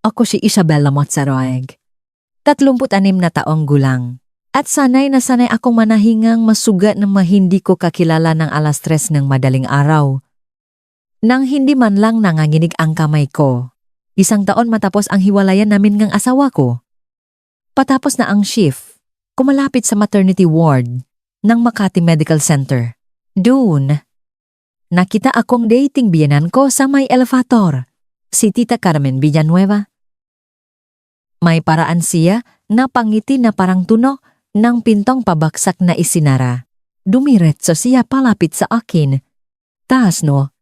Ako si Isabella Motzaroeg. 36 na taong gulang. At sanay na sanay akong manahingang masugat na hindi ko kakilala ng 3:00 ng madaling araw. Nang hindi man lang nanganginig ang kamay ko. 1 taon matapos ang hiwalayan namin ng asawa ko. Patapos na ang shift, kumalapit sa maternity ward ng Makati Medical Center. Doon, nakita akong dating biyenan ko sa may elevator, si Tita Carmen Villanueva. May paraan siya na pangiti na parang tuno ng pintong pabaksak na isinara. Dumiretso siya palapit sa akin. Taas no,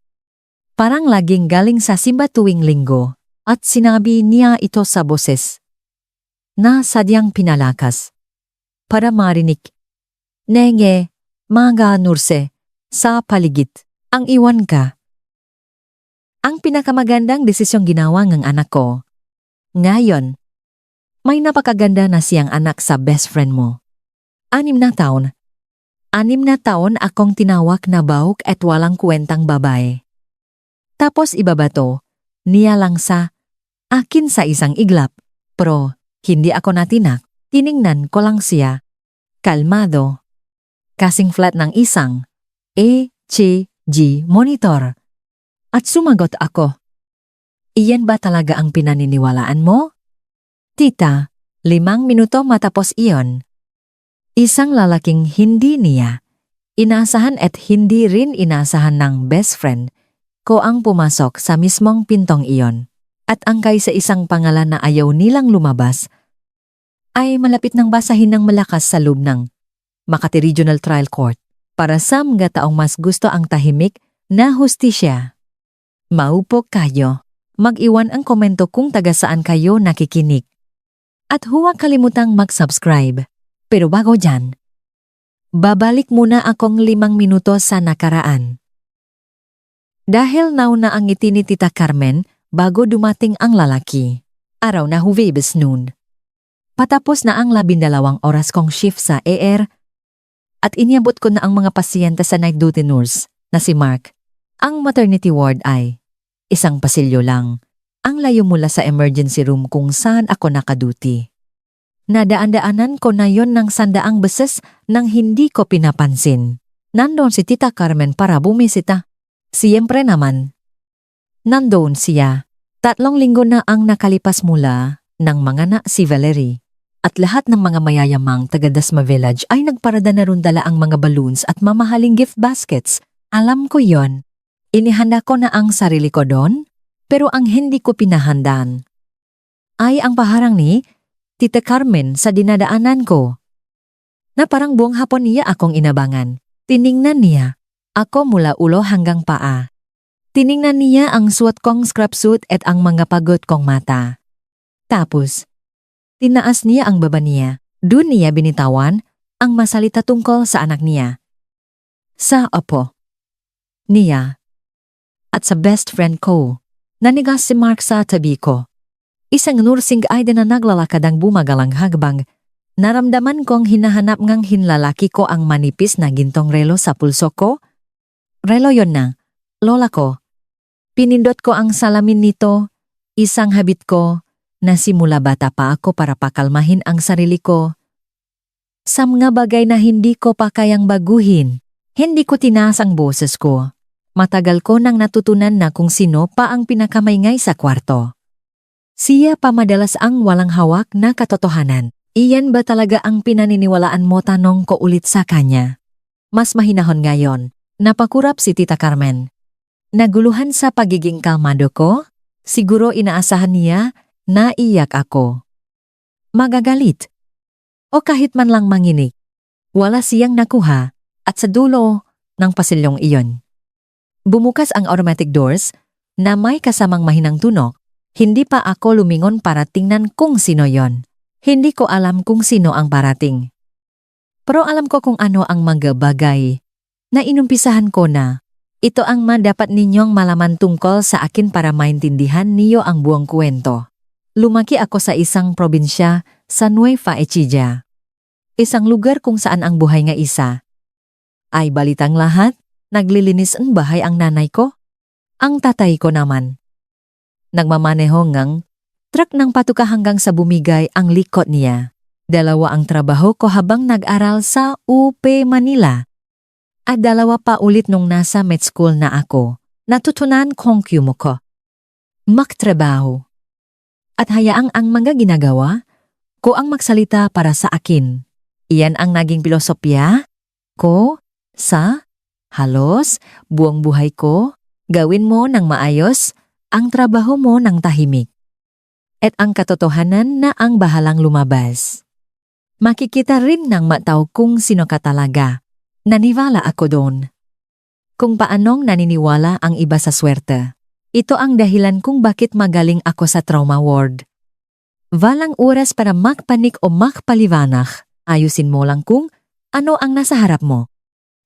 parang laging galing sa simba tuwing linggo at sinabi niya ito sa boses na sadyang pinalakas para marinig. Nenge, mga nurse, sa paligid, ang iwan ka. Ang pinakamagandang desisyong ginawa ng anak ko. Ngayon, may napakaganda na siyang anak sa best friend mo. 6 na taon. 6 na taon akong tinawag na bauk at walang kwentang babae. Tapos ibabato, niya lang sa akin sa isang iglap. Pero, hindi ako natinak. Tiningnan ko lang siya. Kalmado. Kasing flat ng isang ECG monitor. At sumagot ako. Iyan ba talaga ang pinaniniwalaan mo? Tita, 5 minuto matapos iyon. Isang lalaking hindi niya inaasahan at hindi rin inaasahan ng best friend ko ang pumasok sa mismong pintong iyon. At angkay sa isang pangalan na ayaw nilang lumabas, ay malapit ng basahin ng malakas sa loob ng Makati Regional Trial Court para sa mga taong mas gusto ang tahimik na hustisya. Maupo kayo, mag-iwan ang komento kung taga saan kayo nakikinig. At huwag kalimutang mag-subscribe. Pero bago dyan, babalik muna akong 5 minuto sa nakaraan. Dahil nauna ang ngiti ni Tita Carmen bago dumating ang lalaki. Araw na Huwebes noon. Patapos na ang 12 oras kong shift sa ER at iniabot ko na ang mga pasyente sa night duty nurse na si Mark. Ang maternity ward ay isang pasilyo lang. Ang layo mula sa emergency room kung saan ako nakaduty. Nadaan-daanan ko na yon ng 100 beses nang hindi ko pinapansin. Nandoon si Tita Carmen para bumisita. Siyempre naman. Nandoon siya. 3 linggo na ang nakalipas mula ng mga na si Valerie. At lahat ng mga mayayamang taga Dasma Village ay nagparada na ron dala ang mga balloons at mamahaling gift baskets. Alam ko yon. Inihanda ko na ang sarili ko doon, pero ang hindi ko pinahandaan ay ang paharang ni Tita Carmen sa dinadaanan ko. Na parang buong hapon niya akong inabangan. Tiningnan niya ako mula ulo hanggang paa. Tiningnan niya ang suot kong scrub suit at ang mga pagod kong mata. Tapos, tinaas niya ang baba niya. Doon niya binitawan ang masalita tungkol sa anak niya. Sa apo niya at sa best friend ko. Nanigas si Mark sa tabi ko. Isang nursing ay din na naglalakad ang bumagalang hagbang. Naramdaman kong hinahanap ngang hinlalaki ko ang manipis na gintong relo sa pulso ko. Relo yon na, lola ko. Pinindot ko ang salamin nito, isang habit ko, na simula bata pa ako para pakalmahin ang sarili ko. Sa mga bagay na hindi ko pa kayang baguhin, hindi ko tinaas ang boses ko. Matagal ko nang natutunan na kung sino pa ang pinakamaingay sa kwarto. Siya pa madalas ang walang hawak na katotohanan. Iyan ba talaga ang pinaniniwalaan mo, tanong ko ulit sa kanya. Mas mahinahon ngayon, napakurap si Tita Carmen. Naguluhan sa pagiging kalmado ko, siguro inaasahan niya na iyak ako. Magagalit. O kahit man lang manginig. Wala siyang nakuha at sa dulo ng pasilyong iyon. Bumukas ang automatic doors na may kasamang mahinang tunog. Hindi pa ako lumingon para tingnan kung sino yon. Hindi ko alam kung sino ang parating. Pero alam ko kung ano ang mga bagay na inumpisahan ko na. Ito ang dapat ninyong malaman tungkol sa akin para maintindihan niyo ang buong kwento. Lumaki ako sa isang probinsya sa Nueva Ecija. Isang lugar kung saan ang buhay nga isa. Ay balitang lahat, naglilinis ang bahay ang nanay ko. Ang tatay ko naman nagmamaneho ngang Truck ng patuka hanggang sa bumigay ang likod niya. Dalawa ang trabaho ko habang nag-aral sa UP Manila. At dalawa pa ulit nung nasa med school na ako. Natutunan kong kyumo ko. Magtrabaho. At hayaang ang mga ginagawa ko ang magsalita para sa akin. Iyan ang naging filosofya ko sa halos buong buhay ko. Gawin mo ng maayos ang trabaho mo ng tahimik. At ang katotohanan na ang bahalang lumabas. Makikita rin ng matao kung sino ka talaga. Naniwala ako doon. Kung paanong naniniwala ang iba sa swerte. Ito ang dahilan kung bakit magaling ako sa trauma ward. Walang oras para makpanik o makpaliwanag. Ayusin mo lang kung ano ang nasa harap mo.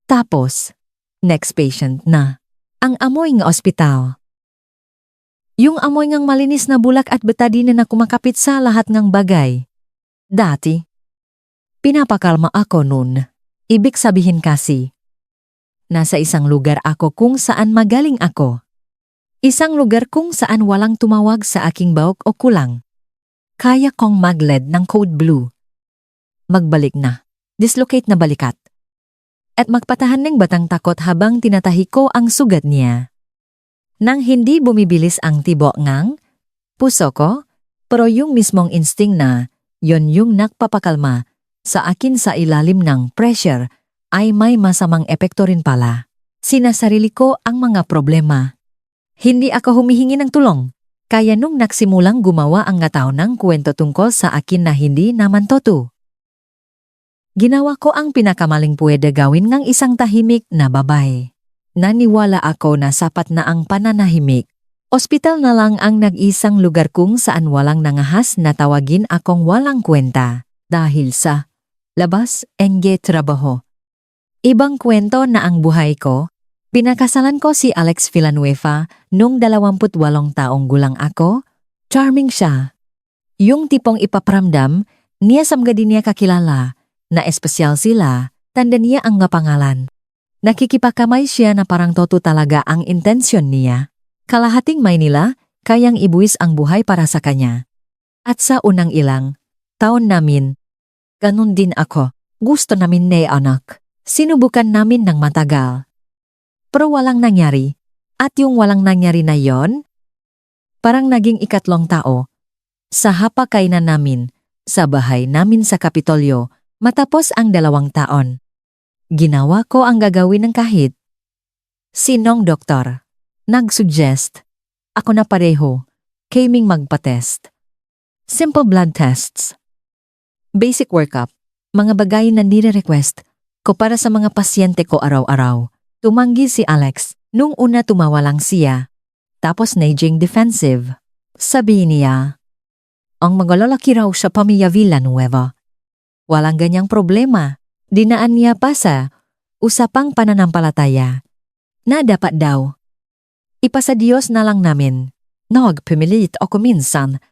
Tapos, next patient na. Ang amoy ng ospital. Yung amoy ngang malinis na bulak at betadine na kumakapit sa lahat ng bagay. Dati, pinapakalma ako nun. Ibig sabihin kasi, nasa isang lugar ako kung saan magaling ako. Isang lugar kung saan walang tumawag sa aking bawok o kulang. Kaya kong mag-LED ng code blue. Magbalik na, dislocate na balikat. At magpatahan ng batang takot habang tinatahi ko ang sugat niya. Nang hindi bumibilis ang tibok ngang puso ko, pero yung mismong instinct na yon yung nagpapakalma sa akin sa ilalim ng pressure ay may masamang epekto rin pala. Sinasarili ko ang mga problema. Hindi ako humihingi ng tulong, kaya nung nagsimulang gumawa ang tao ng kwento tungkol sa akin na hindi naman totoo. Ginawa ko ang pinakamaling pwede gawin ng isang tahimik na babae. Naniwala ako na sapat na ang pananahimik. Ospital na lang ang nag-isang lugar kung saan walang nangahas na tawagin akong walang kwenta. Dahil sa labas, enge trabaho. Ibang kwento na ang buhay ko. Pinakasalan ko si Alex Villanueva nung 28 taong gulang ako. Charming siya. Yung tipong ipapramdam, niya samga din niya kakilala, na espesyal sila, tanda niya ang nga pangalan. Nakikipakamay siya na parang toto talaga ang intensyon niya. Kalahating Maynila, kayang ibuwis ang buhay para sa kanya. At sa unang ilang taon namin, ganun din ako. Gusto namin na anak. Sinubukan namin ng matagal. Pero walang nangyari. At yung walang nangyari na yon, parang naging ikatlong tao. Sa hapakainan namin, sa bahay namin sa Kapitolyo, matapos ang 2 taon. Ginawa ko ang gagawin ng kahit. Sinong doktor? Nag-suggest. Ako na pareho. Kaming magpa-test. Simple blood tests. Basic workup. Mga bagay na nire-request ko para sa mga pasyente ko araw-araw. Tumanggi si Alex. Nung una tumawa lang siya. Tapos naging defensive. Sabi niya, ang mga lalaki raw sa pamilya Villanueva. Walang ganyang problema. Dinaan niya pa sa usapang pananampalataya na dapat daw. Ipasa Diyos na lang namin. Nagpumilit ako minsan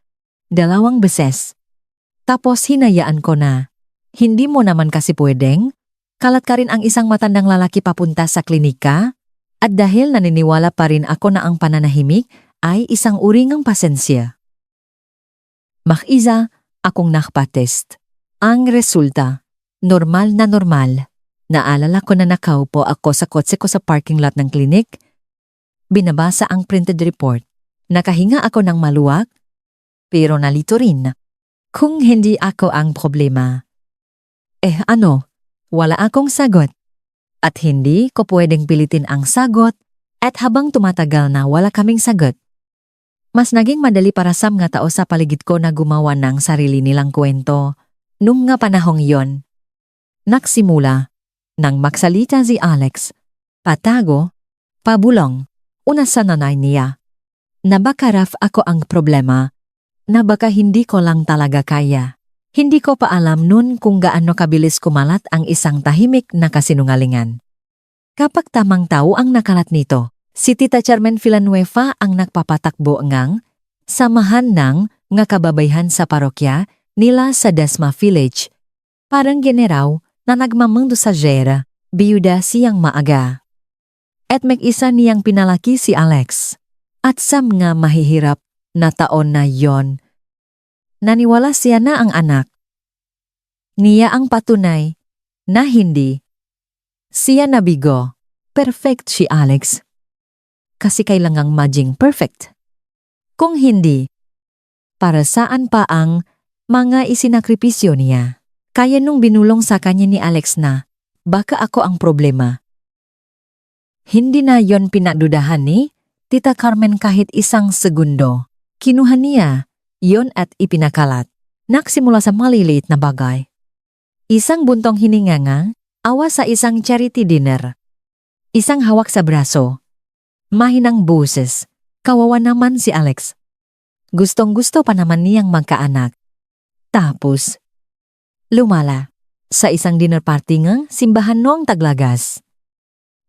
2 beses. Tapos hinayaan ko na. Hindi mo naman kasi pwedeng kalat ka rin ang isang matandang lalaki papunta sa klinika. At dahil naniniwala pa rin ako na ang pananahimik ay isang uri ng pasensya. Mag-isa akong nakapatest. Ang resulta, normal na normal. Naalala ko na nakaupo ako sa kotse ko sa parking lot ng klinik. Binabasa ang printed report. Nakahinga ako ng maluwag, pero nalito rin. Kung hindi ako ang problema. Ano, wala akong sagot. At hindi ko pwedeng pilitin ang sagot at habang tumatagal na wala kaming sagot. Mas naging madali para sa mga tao sa paligid ko na gumawa ng sarili nilang kwento. Nung nga panahong yon, nagsimula nang magsalita si Alex, patago, pabulong, una sa nanay niya. Na baka raf ako ang problema, na baka hindi ko lang talaga kaya. Hindi ko pa alam nun kung gaano kabilis kumalat ang isang tahimik na kasinungalingan. Kapag tamang tao ang nakalat nito, si Tita Carmen Villanueva ang nagpapatakbo ngang samahan ng nga kababayhan sa parokya nila sa Dasma Village. Parang generaw na nagmamando sa Jera, biyuda siyang maaga. At mag-isa niyang pinalaki si Alex. At sa mga mahihirap na taon na yon, Naniwala siya na ang anak niya ang patunay na hindi siya nabigo. Perfect si Alex. Kasi kailangang maging perfect. Kung hindi, para saan pa ang mga isinakripisyo niya? Kaya nung binulong sa kanya ni Alex na, baka ako ang problema. Hindi na yon pinadudahan ni Tita Carmen kahit isang segundo. Kinuha niya yon at ipinakalat. Nagsimula sa maliliit na bagay. Isang buntong hininga awa sa isang charity dinner. Isang hawak sa braso. Mahinang boses. Kawawa naman si Alex. Gustong-gusto pa naman niyang magkaanak. Tapos, lumala sa isang dinner party ng simbahan noong Taglagas.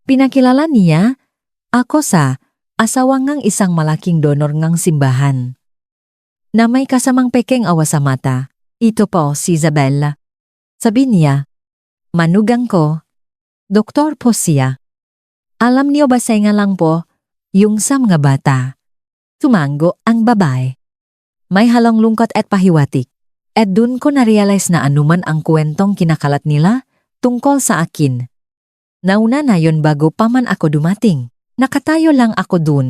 Pinakilala niya ako sa asawa ngang isang malaking donor ngang simbahan. Na may kasamang pekeng awa sa mata. Ito po si Isabella. Sabi niya, manugang ko, doktor po siya. Alam niyo ba sa nga lang po, yung sa mga bata. Tumango ang babae. May halong lungkot at pahiwatik. At dun ko na-realize na anuman ang kwentong kinakalat nila tungkol sa akin. Nauna na yon bago pa man ako dumating. Nakatayo lang ako dun.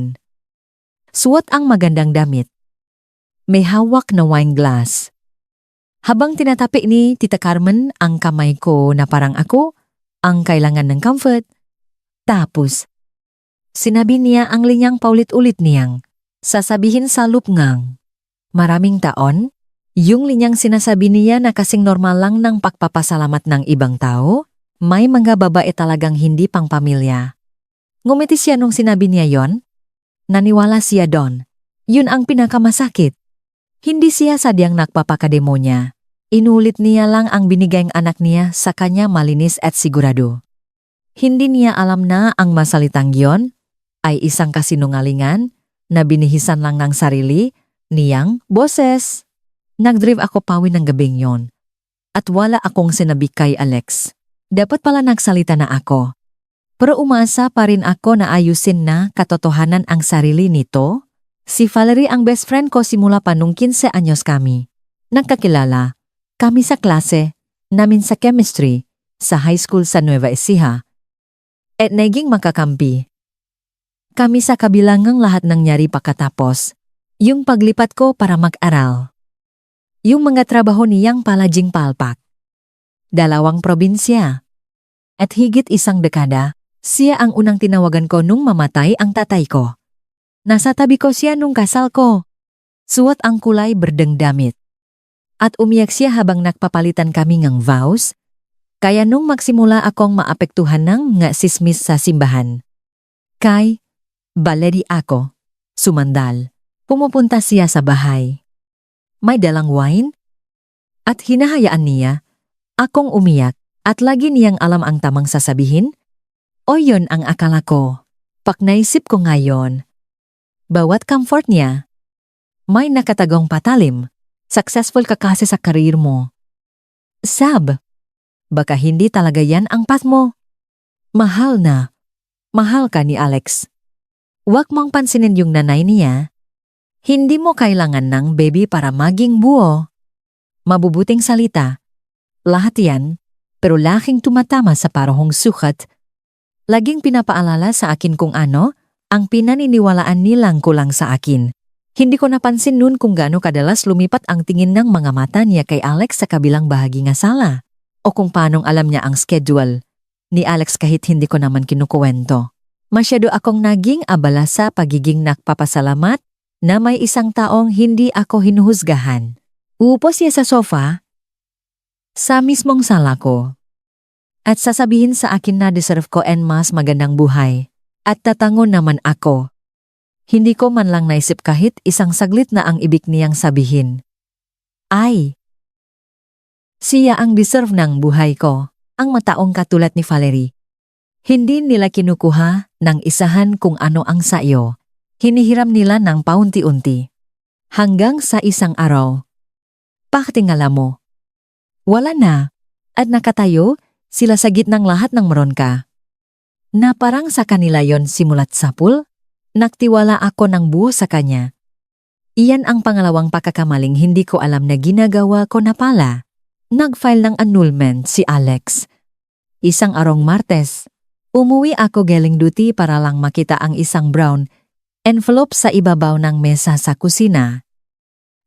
Suot ang magandang damit. May hawak na wine glass. Habang tinatapi ni Tita Carmen ang kamay ko na parang ako, ang kailangan ng comfort. Tapos, sinabi niya ang linyang paulit-ulit niyang, sasabihin sa loop ngang. Maraming taon, yung linyang sinasabi niya na kasing normal lang ng pagpapasalamat ng ibang tao, may mga babae talagang hindi pang pamilya. Ngumiti siya nung sinabi niya yon. Naniwala siya doon. Yun ang pinakamasakit. Hindi siya sadyang nagpapakademonya. Inulit niya lang ang binigayng anak niya sa kanya malinis at sigurado. Hindi niya alam na ang masalitang yon ay isang kasinungalingan na binihisan lang ng sarili niyang boses. Nagdrive ako pawi ng gabing yon. At wala akong sinabi kay Alex. Dapat pala nagsalita na ako. Pero umasa pa rin ako na ayusin na katotohanan ang sarili nito. Si Valerie ang best friend ko simula pa nung 15 anyos kami. Nagkakilala kami sa klase namin sa chemistry sa high school sa Nueva Ecija. At naging makakampi. Kami sa kabilangang lahat nangyari pagkatapos. Yung paglipat ko para mag-aral. Yung mga trabaho niyang palaging palpak. 2 probinsya. At higit 1 dekada, siya ang unang tinawagan ko nung mamatay ang tatay ko. Nasa tabi ko siya nung kasal ko. Suot ang kulay berdeng damit. At umiyak siya habang nagpapalitan kami ng vows. Kaya nung magsimula akong maapektuhan ng nga sismis sa simbahan. Kay, Valerie ako, sumandal. Pumupunta siya sa bahay. May dalang wine. At hinahayaan niya, akong umiyak at lagi niyang alam ang tamang sasabihin. O yon ang akala ko. Paknaisip ko ngayon. Bawat comfort niya, may nakatagong patalim. Successful ka kasi sa karir mo. Sab, baka hindi talaga yan ang path mo. Mahal na. Mahal ka ni Alex. Huwag mong pansinin yung nanay niya. Hindi mo kailangan ng baby para maging buo. Mabubuting salita. Lahat yan, pero laking tumatama sa parehong sukat. Laging pinapaalala sa akin kung ano ang pinaniniwalaan nilang kulang sa akin. Hindi ko napansin nun kung gaano kadalas lumipat ang tingin ng mga mata niya kay Alex sa kabilang bahagi ng sala. O kung paanong alam niya ang schedule ni Alex kahit hindi ko naman kinukuwento. Masyado akong naging abala sa pagiging nagpapasalamat na may isang taong hindi ako hinuhusgahan. Uupo siya sa sofa sa mismong sala ko. At sasabihin sa akin na deserve ko and mas magandang buhay. At tatangon naman ako. Hindi ko man lang naisip kahit isang saglit na ang ibig niyang sabihin. Ay, siya ang deserve ng buhay ko, ang mataong katulad ni Valerie. Hindi nila kinukuha ng isahan kung ano ang sayo. Hinihiram nila ng paunti-unti. Hanggang sa isang araw. Pakatingala mo. Wala na. At nakatayo sila sa gitnang lahat ng meronka. Na parang sa kanila yon simulat sapul. Nagtiwala ako ng buo sa kanya. Iyan ang pangalawang pakakamaling hindi ko alam na ginagawa ko na pala. Nag-file ng annulment si Alex. Isang arong Martes, umuwi ako galing duty para lang makita ang isang brown envelope sa ibabaw ng mesa sa kusina.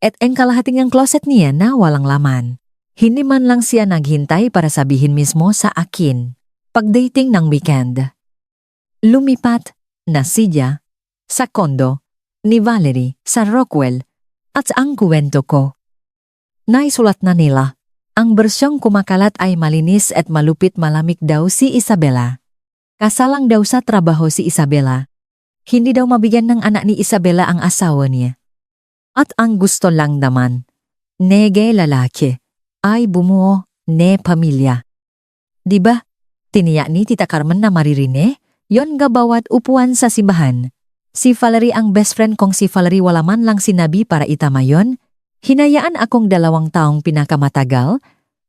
At ang kalahating ng closet niya na walang laman. Hindi man lang siya naghintay para sabihin mismo sa akin. Pagdating ng weekend, lumipat na siya sa kondo ni Valerie sa Rockwell at ang kwento ko. Naisulat na nila. Ang bersyong kumakalat ay malinis at malupit malamig daw si Isabela. Kasalang daw sa trabaho si Isabela. Hindi daw mabigyan ng anak ni Isabela ang asawa niya. At ang gusto lang naman, nege lalaki, ay bumuo ne pamilya. Diba? Tiniyak ni Tita Carmen na maririne, yon nga bawat upuan sa simbahan. Si Valerie ang best friend kong si Valerie wala man lang sinabi para itama yon. Hinayaan akong 2 taong pinakamatagal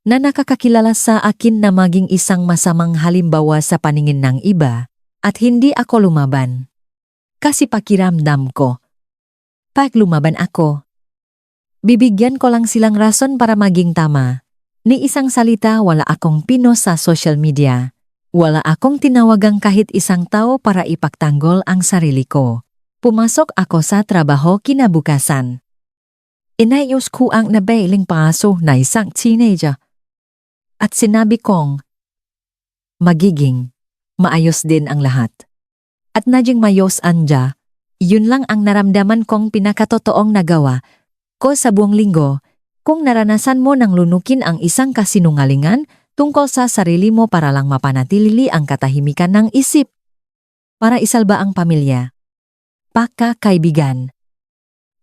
na nakakakilala sa akin na maging isang masamang halimbawa sa paningin ng iba at hindi ako lumaban. Kasi pakiramdam ko, pag lumaban ako, bibigyan ko lang silang rason para maging tama. Ni isang salita wala akong pinost sa social media. Wala akong tinawagang kahit isang tao para ipagtanggol ang sarili ko. Pumasok ako sa trabaho kinabukasan. Inayos ko ang nabailing paso na isang teenager. At sinabi kong, magiging maayos din ang lahat. At naging mayos anja, yun lang ang naramdaman kong pinakatotoong nagawa ko sa buong linggo. Kung naranasan mo nang lunukin ang isang kasinungalingan tungkol sa sarili mo para lang mapanatili ang katahimikan ng isip. Para isalba ang pamilya, pakakaibigan,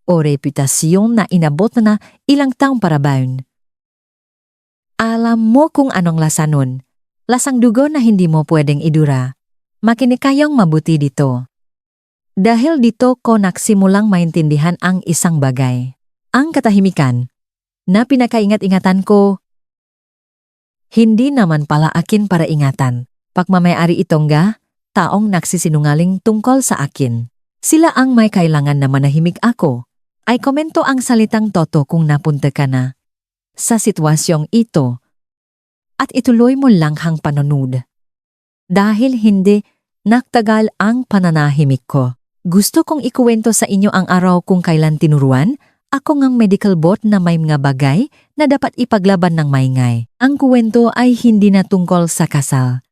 o reputasyon na inabot na ilang taong para baon. Alam mo kung anong lasa nun. Lasang dugo na hindi mo pwedeng idura. Makinikayong mabuti dito. Dahil dito ko nagsimulang maintindihan ang isang bagay. Ang katahimikan na pinakaingat-ingatan ko, hindi naman pala akin para ingatan. Pagmamayari itong taong nagsisinungaling tungkol sa akin. Sila ang may kailangan na manahimik ako. Ay komento ang salitang toto kung napunta ka na sa sitwasyong ito. At ituloy mo lang hang panonood. Dahil hindi nagtagal ang pananahimik ko. Gusto kong ikuwento sa inyo ang araw kung kailan tinuruan ako ngang medical bot na may mga bagay na dapat ipaglaban ng maingay. Ang kuwento ay hindi na tungkol sa kasal.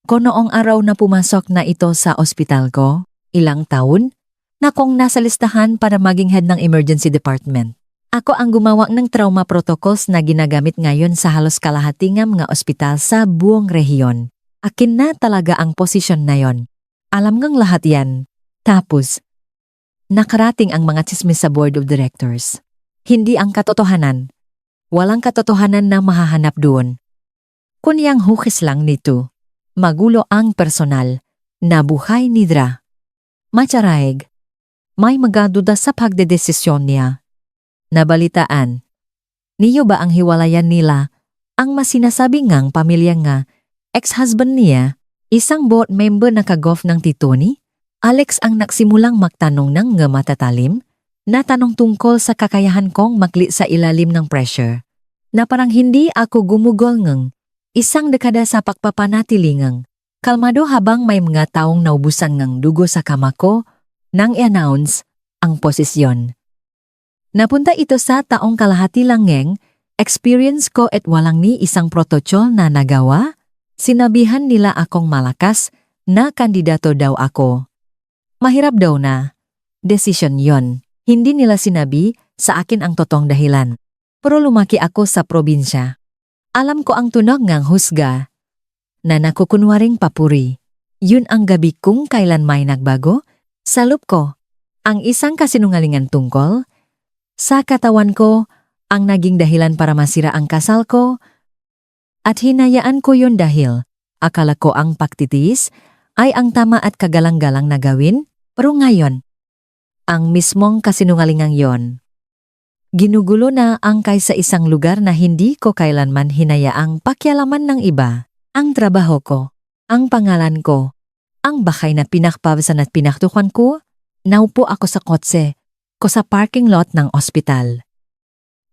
Ko noong araw na pumasok na ito sa ospital ko, ilang taon, na kong nasa listahan para maging head ng emergency department. Ako ang gumawa ng trauma protocols na ginagamit ngayon sa halos kalahating mga ospital sa buong rehiyon. Akin na talaga ang posisyon na yon. Alam ngang lahat yan. Tapos, nakarating ang mga tsismis sa board of directors. Hindi ang katotohanan. Walang katotohanan na mahahanap doon. Kunyang hukis lang nito. Magulo ang personal. Nabuhay nidra. Matsaraig. May magaduda sa pagdedesisyon niya. Nabalitaan. Niyo ba ang hiwalayan nila? Ang masinasabi ngang pamilya nga, ex-husband niya, isang board member na kagolf ng Titoni? Alex ang nagsimulang magtanong ng nga matatalim, na tanong tungkol sa kakayahan kong makli sa ilalim ng pressure, na parang hindi ako gumugol ngang isang dekada sa pagpapanatilingang. Kalmado habang may mga taong naubusan ngang dugo sa kama ko, nang i-announce ang posisyon. Napunta ito sa taong kalahati lang ngeng, experience ko at walang ni isang protocol na nagawa, sinabihan nila akong malakas na kandidato daw ako. Mahirap daw na. Desisyon yon. Hindi nila sinabi sa akin ang totoong dahilan. Pero lumaki ako sa probinsya. Alam ko ang tunog ngang husga na nakukunwaring papuri. Yun ang gabi kung kailan may nagbago. Sa loop ko, ang isang kasinungalingan tungkol sa katawan ko ang naging dahilan para masira ang kasal ko at hinayaan ko yun dahil akala ko ang pagtitiis ay ang tama at kagalang-galang na gawin. Pero ngayon, ang mismong kasinungalingang yon, ginugulo na angkay sa isang lugar na hindi ko kailanman hinayaang pakialaman ng iba. Ang trabaho ko, ang pangalan ko, ang bakay na pinakpabasan at pinaktukan ko, naupo ako sa kotse, ko sa parking lot ng ospital.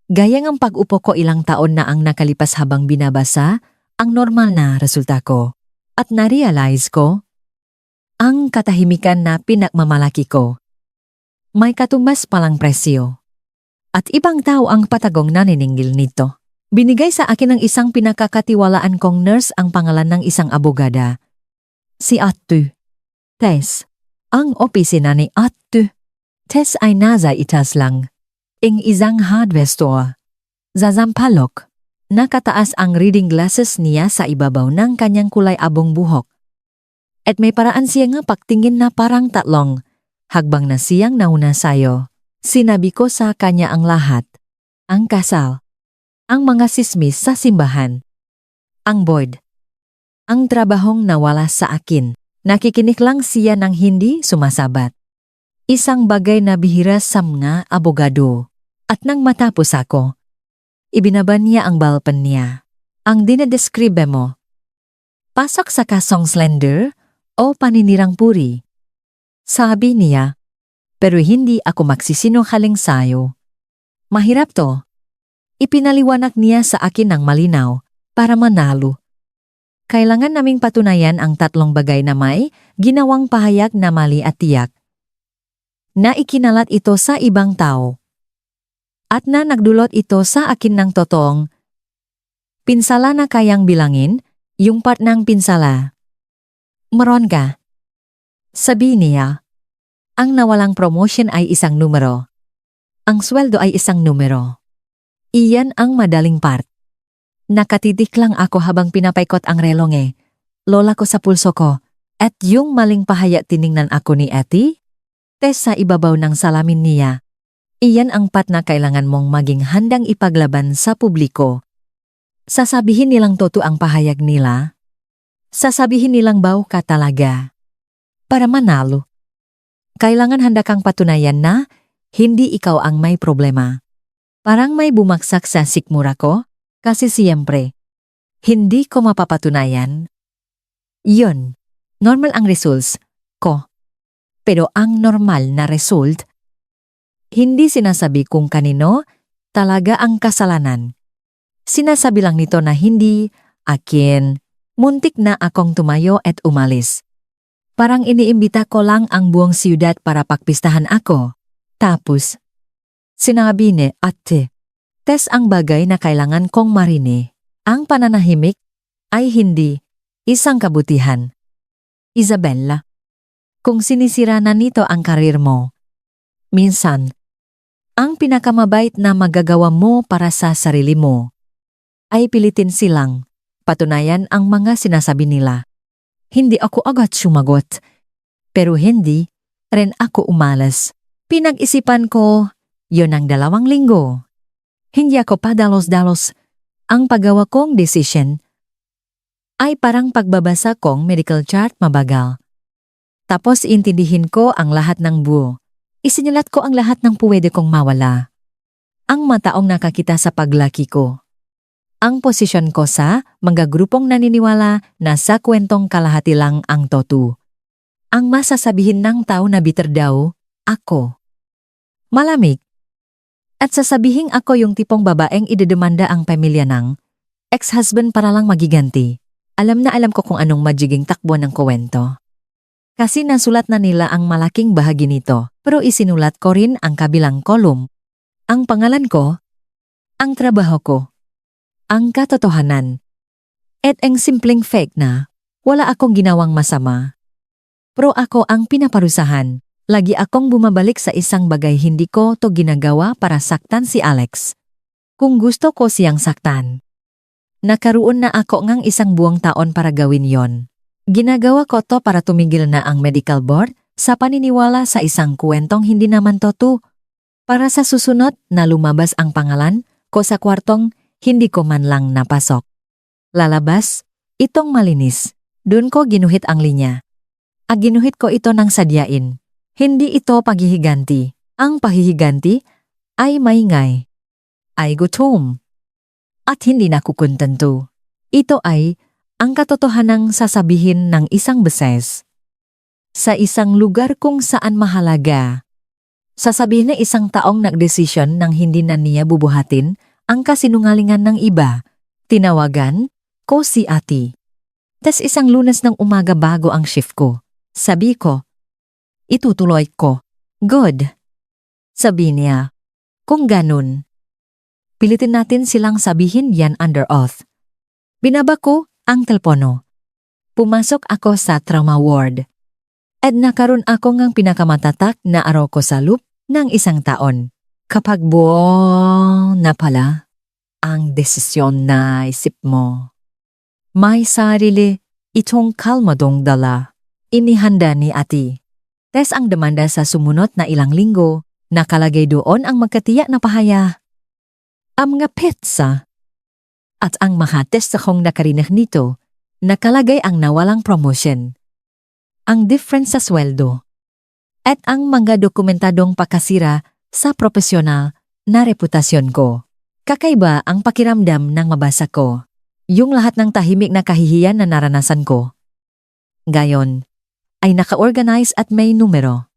Gaya ng pag-upo ko ilang taon na ang nakalipas habang binabasa ang normal na resulta ko. At na-realize ko, ang katahimikan na pinagmamalaki ko. May katumbas palang presyo. At ibang tao ang patagong naniningil nito. Binigay sa akin ng isang pinakakatiwalaan kong nurse ang pangalan ng isang abogada. Si Atu. Tess. Ang opisina ni Atu. Tess ay nasa itas lang. Ing isang hardware store. Zazampalok. Nakataas ang reading glasses niya sa ibabaw ng kanyang kulay abong buhok. At may paraan siya nga pagtingin na parang tatlong. Hagbang na siyang nauna sayo. Sinabi ko sa kanya ang lahat. Ang kasal. Ang mga sismis sa simbahan. Ang board. Ang trabahong nawala sa akin. Nakikinig lang siya ng hindi sumasabat. Isang bagay na bihira sa mga abogado. At nang matapos ako, ibinaban niya ang balpen niya. Ang dinedeskribe mo. Pasok sa kasong slender o paninirang puri. Sabi niya, pero hindi ako magsisinungaling sayo. Mahirap to. Ipinaliwanag niya sa akin ng malinaw para manalo. Kailangan naming patunayan ang tatlong bagay na may ginawang pahayag na mali at tiyak. Na ikinalat ito sa ibang tao. At na nagdulot ito sa akin ng totoong pinsala na kayang bilangin, yung part ng pinsala. Meron ka. Sabi niya, ang nawalang promotion ay isang numero. Ang sweldo ay isang numero. Iyan ang madaling part. Nakatitik lang ako habang pinapaikot ang relong lola ko sa pulso ko, at yung maling pahayag tiningnan ako ni Eti. Tess sa ibabaw ng salamin niya. Iyan ang part na kailangan mong maging handang ipaglaban sa publiko. Sasabihin nilang totoo ang pahayag nila. Sasabihin nilang baw ka talaga. Para manalo. Kailangan handa kang patunayan na hindi ikaw ang may problema. Parang may bumaksak sa sikmura ko, kasi siyempre, hindi ko mapapatunayan. Yun, normal ang results ko. Pero ang normal na result, hindi sinasabi kung kanino talaga ang kasalanan. Sinasabi lang nito na hindi akin, muntik na akong tumayo at umalis. Parang iniimbita ko lang ang buong siyudad para pagpistahan ako. Tapos, sinabi ni Ate, Tess ang bagay na kailangan kong marinig. Ang pananahimik ay hindi isang kabutihan. Isabella, kung sinisira na nito ang karir mo, minsan, ang pinakamabait na magagawa mo para sa sarili mo ay pilitin silang patunayan ang mga sinasabi nila. Hindi ako agad sumagot, pero hindi rin ako umalas. Pinag-isipan ko, yon ang 2 linggo. Hindi ako padalos-dalos. Ang paggawa kong decision ay parang pagbabasa kong medical chart mabagal. Tapos intindihin ko ang lahat ng buo. Isinilat ko ang lahat ng pwede kong mawala. Ang mataong nakakita sa paglaki ko. Ang posisyon ko sa mga grupong naniniwala na sa kwentong kalahati lang ang totoo. Ang masasabihin ng tao na bitter daw, ako. Malamig. At sasabihin ako yung tipong babaeng idedemanda ang pamilya ng ex-husband para lang magiganti. Alam na alam ko kung anong magiging takbo ng kwento. Kasi nasulat na nila ang malaking bahagi nito, pero isinulat ko rin ang kabilang kolum. Ang pangalan ko, ang trabaho ko, ang katotohanan, at ang simpleng fake na wala akong ginawang masama. Pero ako ang pinaparusahan. Lagi akong bumabalik sa isang bagay hindi ko to ginagawa para saktan si Alex. Kung gusto ko siyang saktan. Nakaroon na ako ngang 1 buong taon para gawin yon. Ginagawa ko to para tumigil na ang medical board sa paniniwala sa isang kwentong hindi naman totoo. Para sa susunod na lumabas ang pangalan ko sa kwartong hindi ko man lang napasok. Lalabas, itong malinis. Doon ko ginuhit ang linya. Ginuhit ko ito ng sadyain. Hindi ito paghihiganti. Ang pahihiganti ay maingay. Ay gutom. At hindi nakukuntento. Ito ay ang katotohanang sasabihin ng isang beses. Sa isang lugar kung saan mahalaga. Sasabihin ng isang taong nagdesisyon nang hindi na niya bubuhatin ang kasinungalingan ng iba. Tinawagan ko si ate. Tas isang Lunes ng umaga bago ang shift ko. Sabi ko, itutuloy ko. Good. Sabi niya, kung ganun, pilitin natin silang sabihin yan under oath. Binaba ko ang telepono. Pumasok ako sa trauma ward. At nakaroon ako ngang pinakamatatak na araw ko sa loop ng isang taon. Kapag buo na pala ang desisyon na isip mo. May sarili itong kalmadong dala. Inihanda ni ate. Tes ang demanda sa sumunod na ilang linggo, nakalagay doon ang magkatiyak na pahaya. Ang mga pizza. At ang mahates akong nakarinig nito, nakalagay ang nawalang promotion. Ang difference sa sweldo. At ang mga dokumentadong pakasira sa profesional na reputasyon ko. Kakaiba ang pakiramdam ng mabasa ko. Yung lahat ng tahimik na kahihiyan na naranasan ko. Gayon, ay naka-organize at may numero.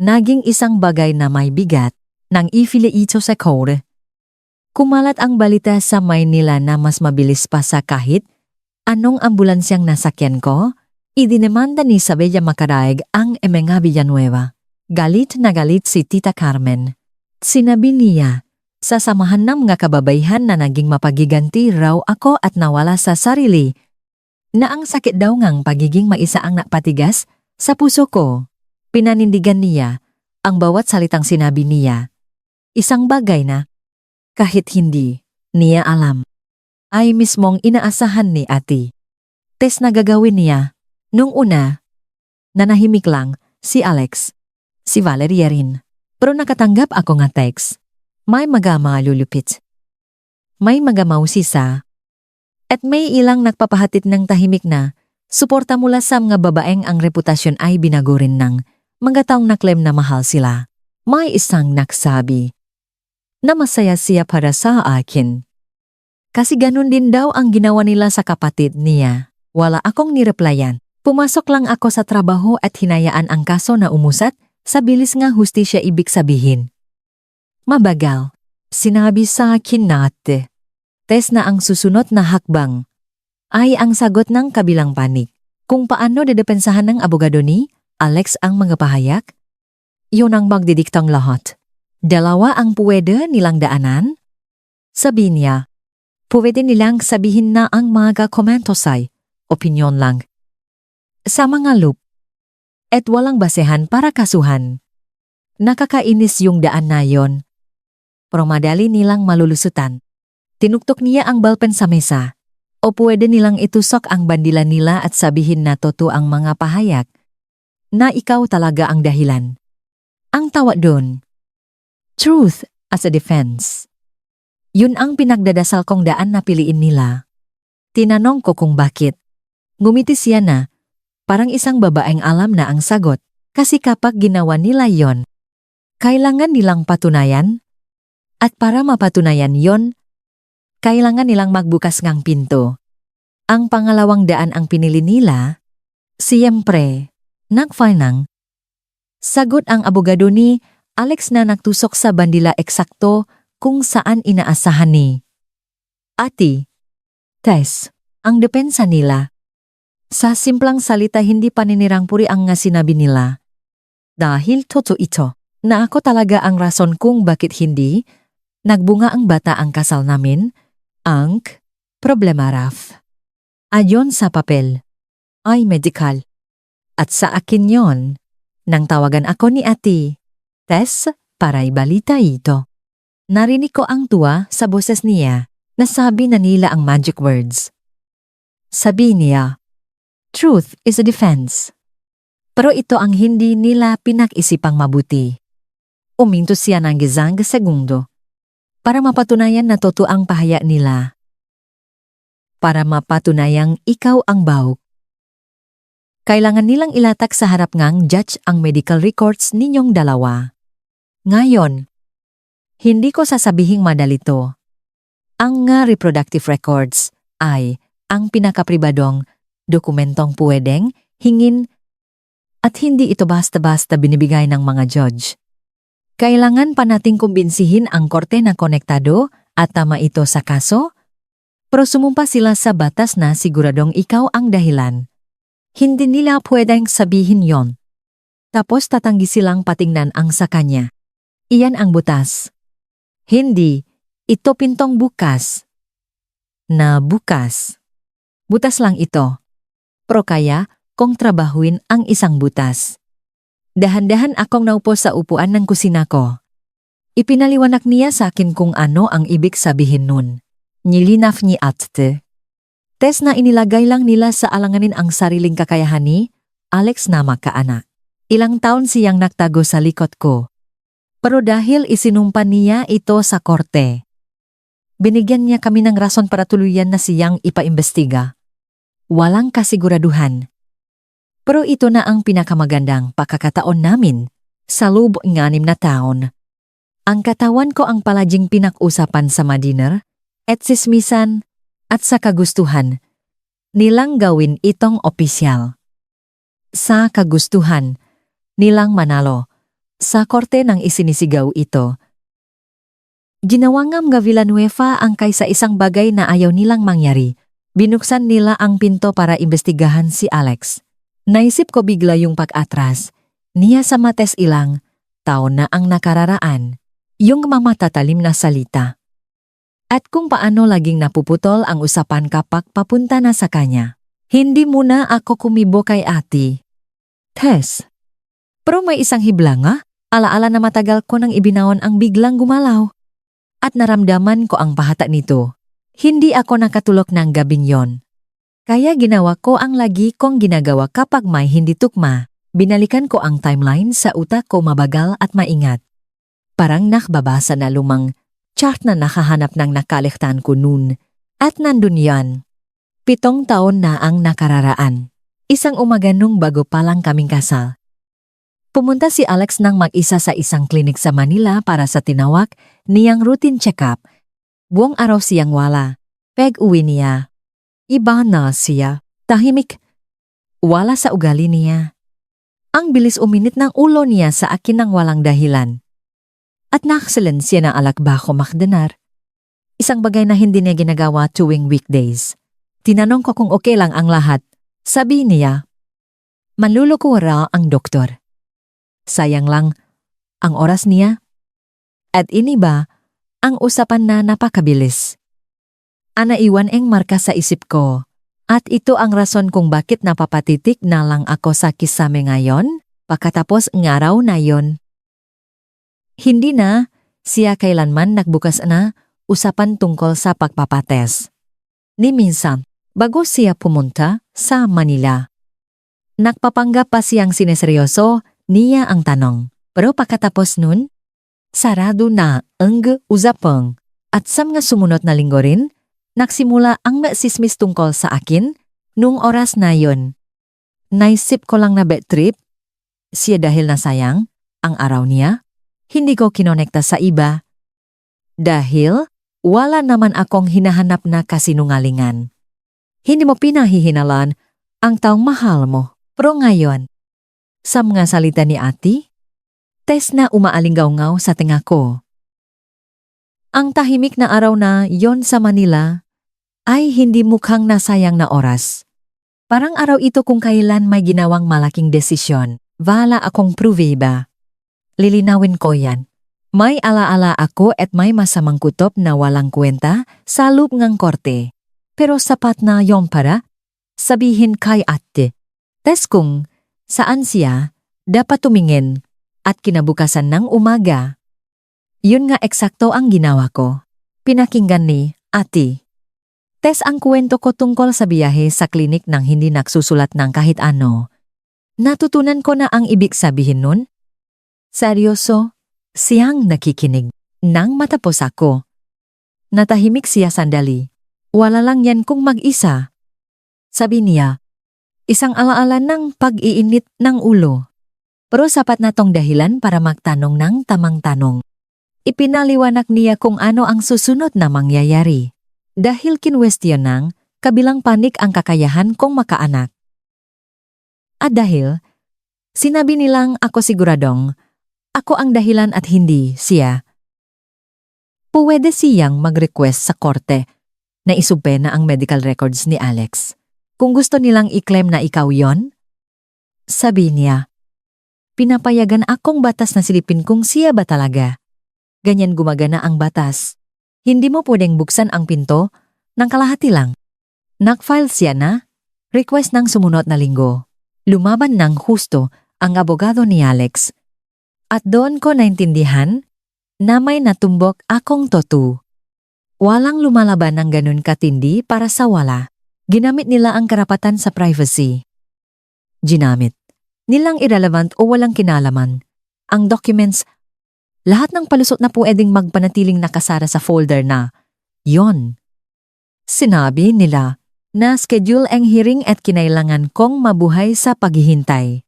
Naging isang bagay na may bigat nang ifili ito sa core. Kumalat ang balita sa Maynila na mas mabilis pa sa kahit anong ambulansyang nasakyan ko, idinemanda ni Sabella Macaraig ang Emenga Villanueva. Galit na galit si Tita Carmen. Sinabi niya, sa samahan ng mga kababayhan na naging mapagiganti raw ako at nawala sa sarili, na ang sakit daw ngang pagiging maisa ang napatigas sa puso ko. Pinanindigan niya ang bawat salitang sinabi niya. Isang bagay na, kahit hindi niya alam, ay mismong inaasahan ni ate. Tes na gagawin niya. Nung una, nanahimik lang si Alex, si Valeria rin. Pero nakatanggap ako nga text. May mga lulupit. May mga mausisa. At may ilang nagpapahatid ng tahimik na suporta mula sa mga babaeng ang reputasyon ay binago rin ng mga taong naklem na mahal sila. May isang nagsabi na masaya siya para sa akin. Kasi ganun din daw ang ginawa nila sa kapatid niya. Wala akong nireplyan. Pumasok lang ako sa trabaho at hinayaan ang kaso na umusat sa bilis nga hustisya ibig sabihin. Mabagal. Sinabi sa akin na ate. Tes na ang susunod na hakbang ay ang sagot ng kabilang panig. Kung paano dedepensahan ng abogado ni Alex ang mga pahayag, yun ang magdidiktang lahat. Dalawa ang pwede nilang daanan. Sabi niya, pwede nilang sabihin na ang mga komentos ay opinyon lang. Sa mga loop, at walang basehan para kasuhan. Nakakainis yung daan na yon. Pero madali nilang malulusutan. Tinuktok niya ang ballpen sa mesa. O pwede nilang itusok ang bandila nila at sabihin na totoo ang mga pahayag na ikaw talaga ang dahilan. Ang tawag doon, truth as a defense. Yun ang pinagdadasal kong daan na piliin nila. Tinanong ko kung bakit. Ngumiti siya na, parang isang babaeng alam na ang sagot. Kasi kapag ginawa nila yon, kailangan nilang patunayan. At para mapatunayan yon, kailangan nilang magbukas ngang pinto. Ang pangalawang daan ang pinili nila, siyempre, nagfinang. Sagot ang abogado ni Alex na nagtusok sa bandila eksakto kung saan inaasahan ni ate. Tess, ang depensa nila. Sa simplang salita hindi paninirang puri ang nga sinabi nila. Dahil totoo ito, na ako talaga ang rason kung bakit hindi nagbunga ang bata ang kasal namin, ang problema Raf. Ayon sa papel, ay medical. At sa akin yon, nang tawagan ako ni ate, Tess, para ibalita ito. Narinig ko ang tuwa sa boses niya, nasabi na nila ang magic words. Sabi niya, truth is a defense. Pero ito ang hindi nila pinag-isipang mabuti. Uminto siya ng isang segundo para mapatunayan na totoo ang pahayag nila. Para mapatunayang ikaw ang bahok. Kailangan nilang ilatak sa harap ngang judge ang medical records ninyong dalawa. Ngayon, hindi ko sasabihing madali to. Ang reproductive records ay ang pinakapribadong dokumentong pwedeng hingin at hindi ito basta-basta binibigay ng mga judge. Kailangan pa nating kumbinsihin ang korte na konektado at tama ito sa kaso? Pero sumumpa sila sa batas na siguradong ikaw ang dahilan. Hindi nila pwedeng sabihin yon. Tapos tatanggi silang patingnan ang sa kanya. Iyan ang butas. Hindi, ito pintong bukas. Na bukas. Butas lang ito. Pero kaya kung trabahuin ang isang butas. Dahan-dahan akong naupo sa upuan ng kusina ko. Ipinaliwanag niya sa akin kung ano ang ibig sabihin nun. Nilinaf ni Atte. Test na inilagay lang nila sa alanganin ang sariling kakayahan ni Alex na makaanak. Ilang taon siyang nagtago sa likod ko. Pero dahil isinumpa niya ito sa korte, binigyan niya kami ng rason para tuluyan na siyang ipaimbestiga. Walang kasiguraduhan. Pero ito na ang pinakamagandang pagkakataon namin sa loob ng 6 na taon. Ang katawan ko ang palaging pinag-usapan sa madiner, at sismisan, at sa kagustuhan. Nilang gawin itong opisyal. Sa kagustuhan, nilang manalo. Sa korte nang isinisigaw ito. Ginawangam nga Villanueva ang kaysa isang bagay na ayaw nilang mangyari. Binuksan nila ang pinto para imbestigahan si Alex. Naisip ko bigla yung pag-atras. Niya sa mates ilang, taon na ang nakararaan. Yung mamatatalim na salita. At kung paano laging napuputol ang usapan kapag papunta na sa kanya. Hindi muna ako kumibo kay ate. Tess. Pero may isang hibla nga, alaala na matagal ko nang ibinaon ang biglang gumalaw. At naramdaman ko ang pahata nito. Hindi ako nakatulog ng gabing yon. Kaya ginawa ko ang lagi kong ginagawa kapag may hindi tukma. Binalikan ko ang timeline sa utak ko mabagal at maingat. Parang nakbabasa na lumang chart na nakahanap ng nakaligtaan ko noon. At nandun yan. 7 taon na ang nakararaan. Isang umaga nung bago pa lang kaming kasal. Pumunta si Alex nang mag-isa sa isang klinik sa Manila para sa tinawag niyang routine check-up. Buong araw siyang wala. Pag-uwi niya. Iba na siya. Tahimik. Wala sa ugali niya. Ang bilis uminit ng ulo niya sa akin ng walang dahilan. At naksilensya na alakba ko makdenar. Isang bagay na hindi niya ginagawa tuwing weekdays. Tinanong ko kung okay lang ang lahat. Sabi niya, manluloko raw ang doktor. Sayang lang, ang oras niya. At iniba, ang usapan na napakabilis. Anaiwan ang marka sa isip ko. At ito ang rason kung bakit napapatitik na lang ako sa kisame ngayon, pagkatapos ng araw na yon. Hindi na, siya kailanman nagbukas na, usapan tungkol sa pagpapates. Ni minsan, bago siya pumunta sa Manila. Nagpapanggap pa siyang sineseryoso, niya ang tanong. Pero pagkatapos nun, sarado na ang usapang. At sa mga sumunod na linggo rin, nagsimula ang sismis tungkol sa akin nung oras na yon. Naisip ko lang na bad trip. Siya dahil nasayang ang araw niya. Hindi ko kinonekta sa iba. Dahil wala naman akong hinahanap na kasinungalingan. Hindi mo pinahihinalan ang taong mahal mo. Pero ngayon, sa mga salita ni ate, Tess na umaalinggaw-ngaw sa tinga ko. Ang tahimik na araw na yon sa Manila ay hindi mukhang nasayang na oras. Parang araw ito kung kailan may ginawang malaking desisyon. Wala akong pruweba. Lilinawin ko yan. May alaala ako at may masamang kutob na walang kwenta sa loob ng korte. Pero sapat na yon para sabihin kay ate. Tess kung saan siya dapat tumingin at kinabukasan ng umaga. Yun nga eksakto ang ginawa ko. Pinakinggan ni ate. Tess ang kwento ko tungkol sa biyahe sa klinik nang hindi nagsusulat ng kahit ano. Natutunan ko na ang ibig sabihin nun. Seryoso, siyang nakikinig. Nang matapos ako. Natahimik siya sandali. Wala lang yan kung mag-isa. Sabi niya, isang alaala ng pag-iinit ng ulo. Pero sapat na tong dahilan para magtanong ng tamang tanong. Ipinaliwanag niya kung ano ang susunod na mangyayari. Dahil kinwestiyon ng kabilang panik ang kakayahan kong makaanak. At dahil sinabi nilang ako siguradong Ako ang dahilan at hindi siya. Puwede siyang mag-request sa korte na isubpe na ang medical records ni Alex. Kung gusto nilang i-claim na ikaw yon, sabi niya, pinapayagan akong batas na silipin kung siya ba talaga. Ganyan gumagana ang batas. Hindi mo pwedeng buksan ang pinto ng kalahati lang. Nakfile siya na request ng sumunod na linggo. Lumaban ng husto ang abogado ni Alex. At doon ko naintindihan na may natumbok akong totu. Walang lumalaban ng ganun katindi para sa wala. Ginamit nila ang karapatan sa privacy. Ginamit nilang irrelevant o walang kinalaman ang documents, lahat ng palusot na pwedeng magpanatiling nakasara sa folder na yon. Sinabi nila na schedule ang hearing at kinailangan kong mabuhay sa paghihintay.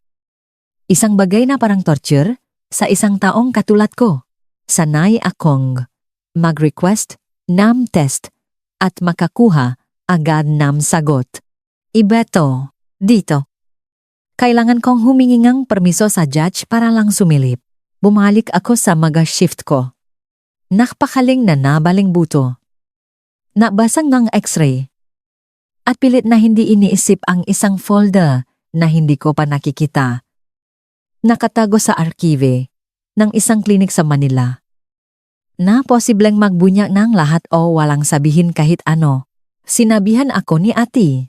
Isang bagay na parang torture sa isang taong katulad ko. Sanay akong mag-request ng test at makakuha agad ng sagot. Iba to, dito. Kailangan kong humingi ng permiso sa judge para lang sumilip. Bumalik ako sa mag-shift ko. Nakpakaling na nabaling buto. Nabasang ng x-ray. At pilit na hindi iniisip ang isang folder na hindi ko pa nakikita. Nakatago sa arkive ng isang klinik sa Manila. Na posibleng magbunyag ng lahat o walang sabihin kahit ano. Sinabihan ako ni ate.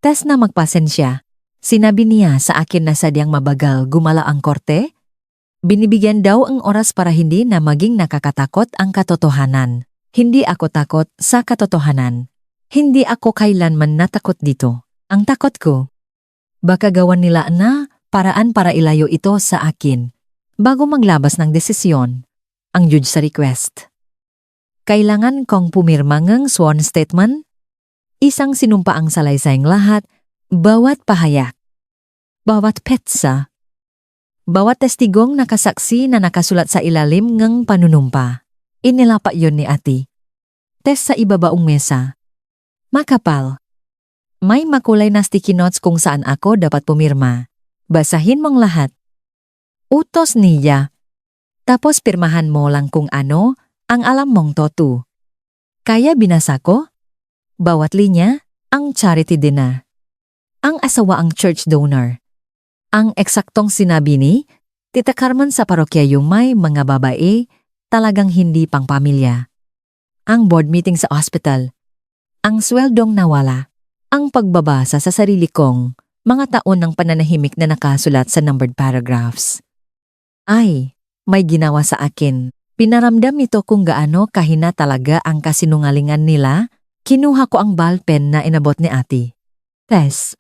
Test na magpasensya. Sinabi niya sa akin na sadyang mabagal gumala ang korte. Binibigyan daw ang oras para hindi na maging nakakatakot ang katotohanan. Hindi ako takot sa katotohanan. Hindi ako kailanman natakot dito. Ang takot ko, baka gawan nila na paraan para ilayo ito sa akin bago maglabas ng desisyon ang judge sa request. Kailangan kong pumirma ng sworn statement, isang sinumpa ang salaysayang lahat, bawat pahayag, bawat petsa, bawat testigong nakasaksi na nakasulat sa ilalim ng panunumpa. Inilapa yon ni ate. Test sa ibabaong mesa. Makapal. May makulay na sticky notes kung saan ako dapat pumirma. Basahin mong lahat. Utos niya. Tapos pirmahan mo lang kung ano ang alam mong totu. Kaya binasa ko? Bawat linya, ang charity din na. Ang asawa ang church donor. Ang eksaktong sinabi ni Tita Carmen sa parokya yung may mga babae talagang hindi pang pamilya. Ang board meeting sa hospital. Ang sweldong nawala. Ang pagbabasa sa sarili kong mga taon ng pananahimik na nakasulat sa numbered paragraphs. Ay, may ginawa sa akin. Pinaramdam nito kung gaano kahina talaga ang kasinungalingan nila. Kinuha ko ang ballpen na inabot ni ate. Tess,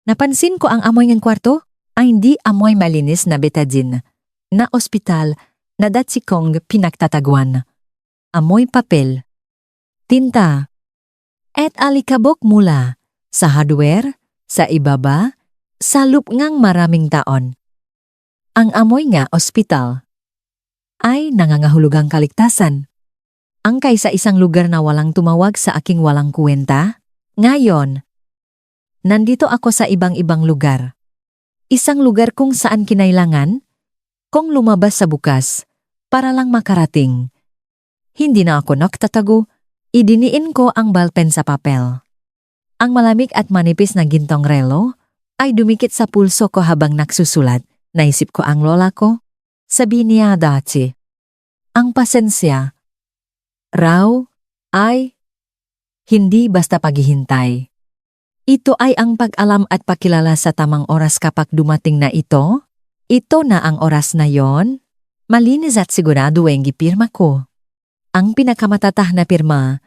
napansin ko ang amoy ng kwarto ay hindi amoy malinis na betadine na ospital na dati kong pinagtatagwan. Amoy papel, tinta, at alikabok mula sa hardware, sa ibaba, sa loop ngang maraming taon. Ang amoy nga ospital ay nangangahulugang kaligtasan. Ang kaysa isang lugar na walang tumawag sa aking walang kuwenta, ngayon, nandito ako sa ibang-ibang lugar. Isang lugar kung saan kinailangan kong lumabas sa bukas para lang makarating. Hindi na ako nagtatago, idiniin ko ang ballpen sa papel. Ang malamig at manipis na gintong relo ay dumikit sa pulso ko habang nagsusulat. Naisip ko ang lola ko. Sabi niya dati, ang pasensya raw ay hindi basta paghihintay. Ito ay ang pag-alam at pakilala sa tamang oras kapag dumating na ito. Ito na ang oras na yon. Malinis at sigurado ang gipirma ko. Ang pinakamatatah na pirma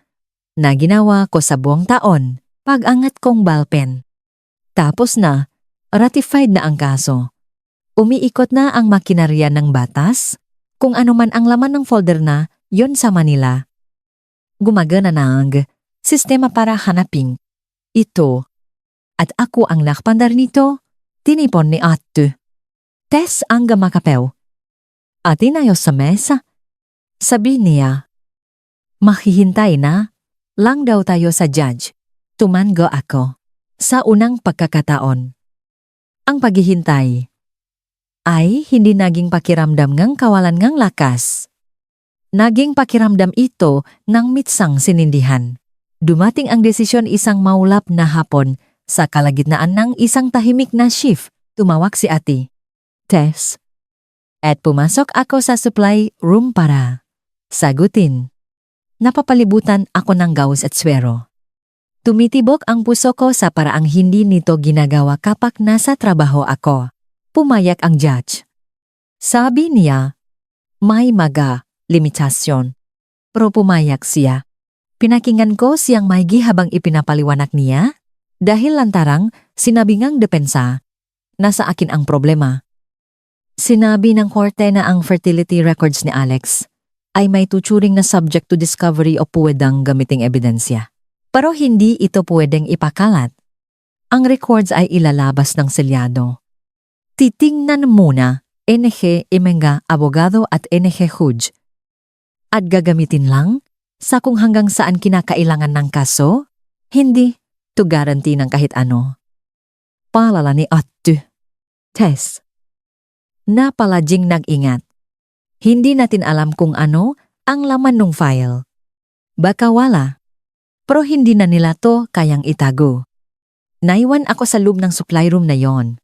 na ginawa ko sa buong taon, pag-angat kong ballpen. Tapos na, ratified na ang kaso. Umiikot na ang makinarya ng batas, kung ano man ang laman ng folder na yon sa Manila. Gumagana ng sistema para hanapin ito. At ako ang nakpandar nito, tinipon ni ate. Tess ang gamakapew. Ate na sa mesa. Sabi niya, mahihintay na lang daw tayo sa judge. Tumango ako sa unang pagkakataon. Ang paghihintay ay hindi naging pakiramdam ngang kawalan ngang lakas. Naging pakiramdam ito ng mitsang sinindihan. Dumating ang desisyon isang maulap na hapon sa kalagitnaan ng isang tahimik na shift. Tumawag si ate, Tess. At pumasok ako sa supply room para sagutin. Napapalibutan ako ng gawos at swero. Tumitibok ang puso ko sa paraang hindi nito ginagawa kapag nasa trabaho ako. Pumayak ang judge. Sabi niya, may limitasyon. Pero pumayak siya. Pinakinggan ko siyang maigi habang ipinapaliwanag niya. Dahil lantarang, sinabi ngang depensa, nasa akin ang problema. Sinabi ng korte na ang fertility records ni Alex ay may tuturing na subject to discovery o pwedeng gamiting ebidensya. Pero hindi ito pwedeng ipakalat. Ang records ay ilalabas ng selyado. Titingnan muna NG Imenga abogado at NG Judge. At gagamitin lang sa kung hanggang saan kinakailangan ng kaso, hindi to guarantee ng kahit ano. Paalala ni Ate Tess. Napalaging nag-ingat. Hindi natin alam kung ano ang laman ng file. Baka wala. Pero hindi na nila to kayang itago. Naiwan ako sa loob ng supply room na yon.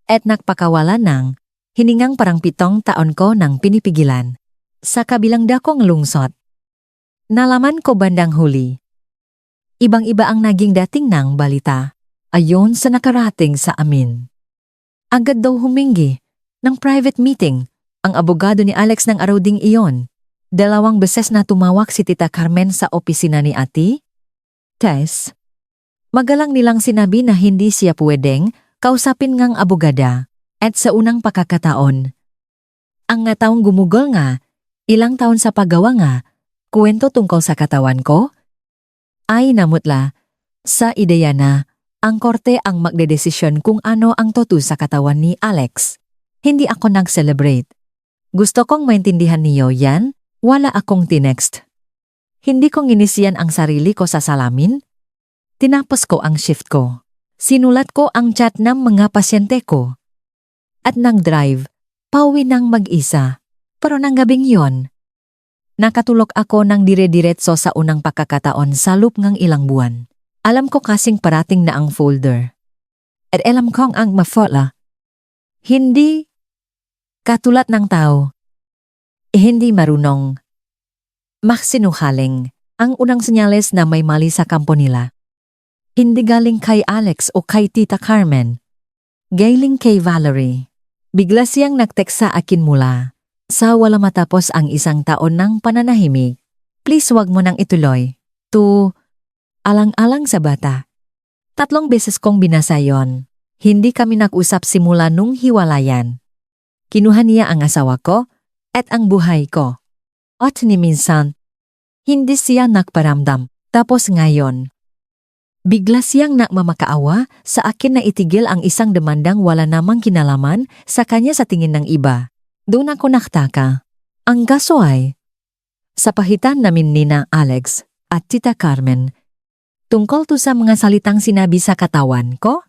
At nagpakawala ng hiningang parang 7 taon ko nang pinipigilan. Sa kabilang dakong lungsot. Nalaman ko bandang huli. Ibang-iba ang naging dating ng balita. Ayon sa nakarating sa amin. Agad daw humingi ng private meeting ang abogado ni Alex ng araw ding iyon. 2 beses na tumawag si Tita Carmen sa opisina ni Ate Tess. Magalang nilang sinabi na hindi siya pwedeng kausapin ngang abogada at sa unang pakakataon. Ang nga taong gumugol nga, ilang taon sa paggawa nga, kwento tungkol sa katawan ko, ay namutla sa ideya na ang korte ang magdedesisyon kung ano ang totoo sa katawan ni Alex. Hindi ako nag-celebrate. Gusto kong maintindihan niyo yan, wala akong tinext. Hindi ko inisiyan ang sarili ko sa salamin. Tinapos ko ang shift ko. Sinulat ko ang chat ng mga pasyente ko. At nang-drive, pauwi ng mag-isa. Pero nang gabing yon, nakatulog ako ng dire-diretso sa unang pagkakataon sa loop ng ilang buwan. Alam ko kasing parating na ang folder. At alam kong ang mafola. Hindi katulad ng tao. Hindi marunong. Maksinungaling ang unang senyales na may mali sa kampo nila. Hindi galing kay Alex o kay Tita Carmen. Galing kay Valerie. Bigla siyang nag-text sa akin mula. Sa wala matapos ang 1 taon ng pananahimik. Please wag mo nang ituloy. To alang-alang sa bata. 3 beses kong binasa yon. Hindi kami nag-usap simula nung hiwalayan. Kinuha niya ang asawa ko at ang buhay ko. At ni minsan, hindi siya nagparamdam. Tapos ngayon, bigla siyang nagmamakaawa sa akin na itigil ang isang demandang wala namang kinalaman sa kanya sa tingin ng iba. Doon ako naktaka. Ang kaso ay, sa pahitan namin nina Alex at Tita Carmen, tungkol to sa mga salitang sinabi sa katawan ko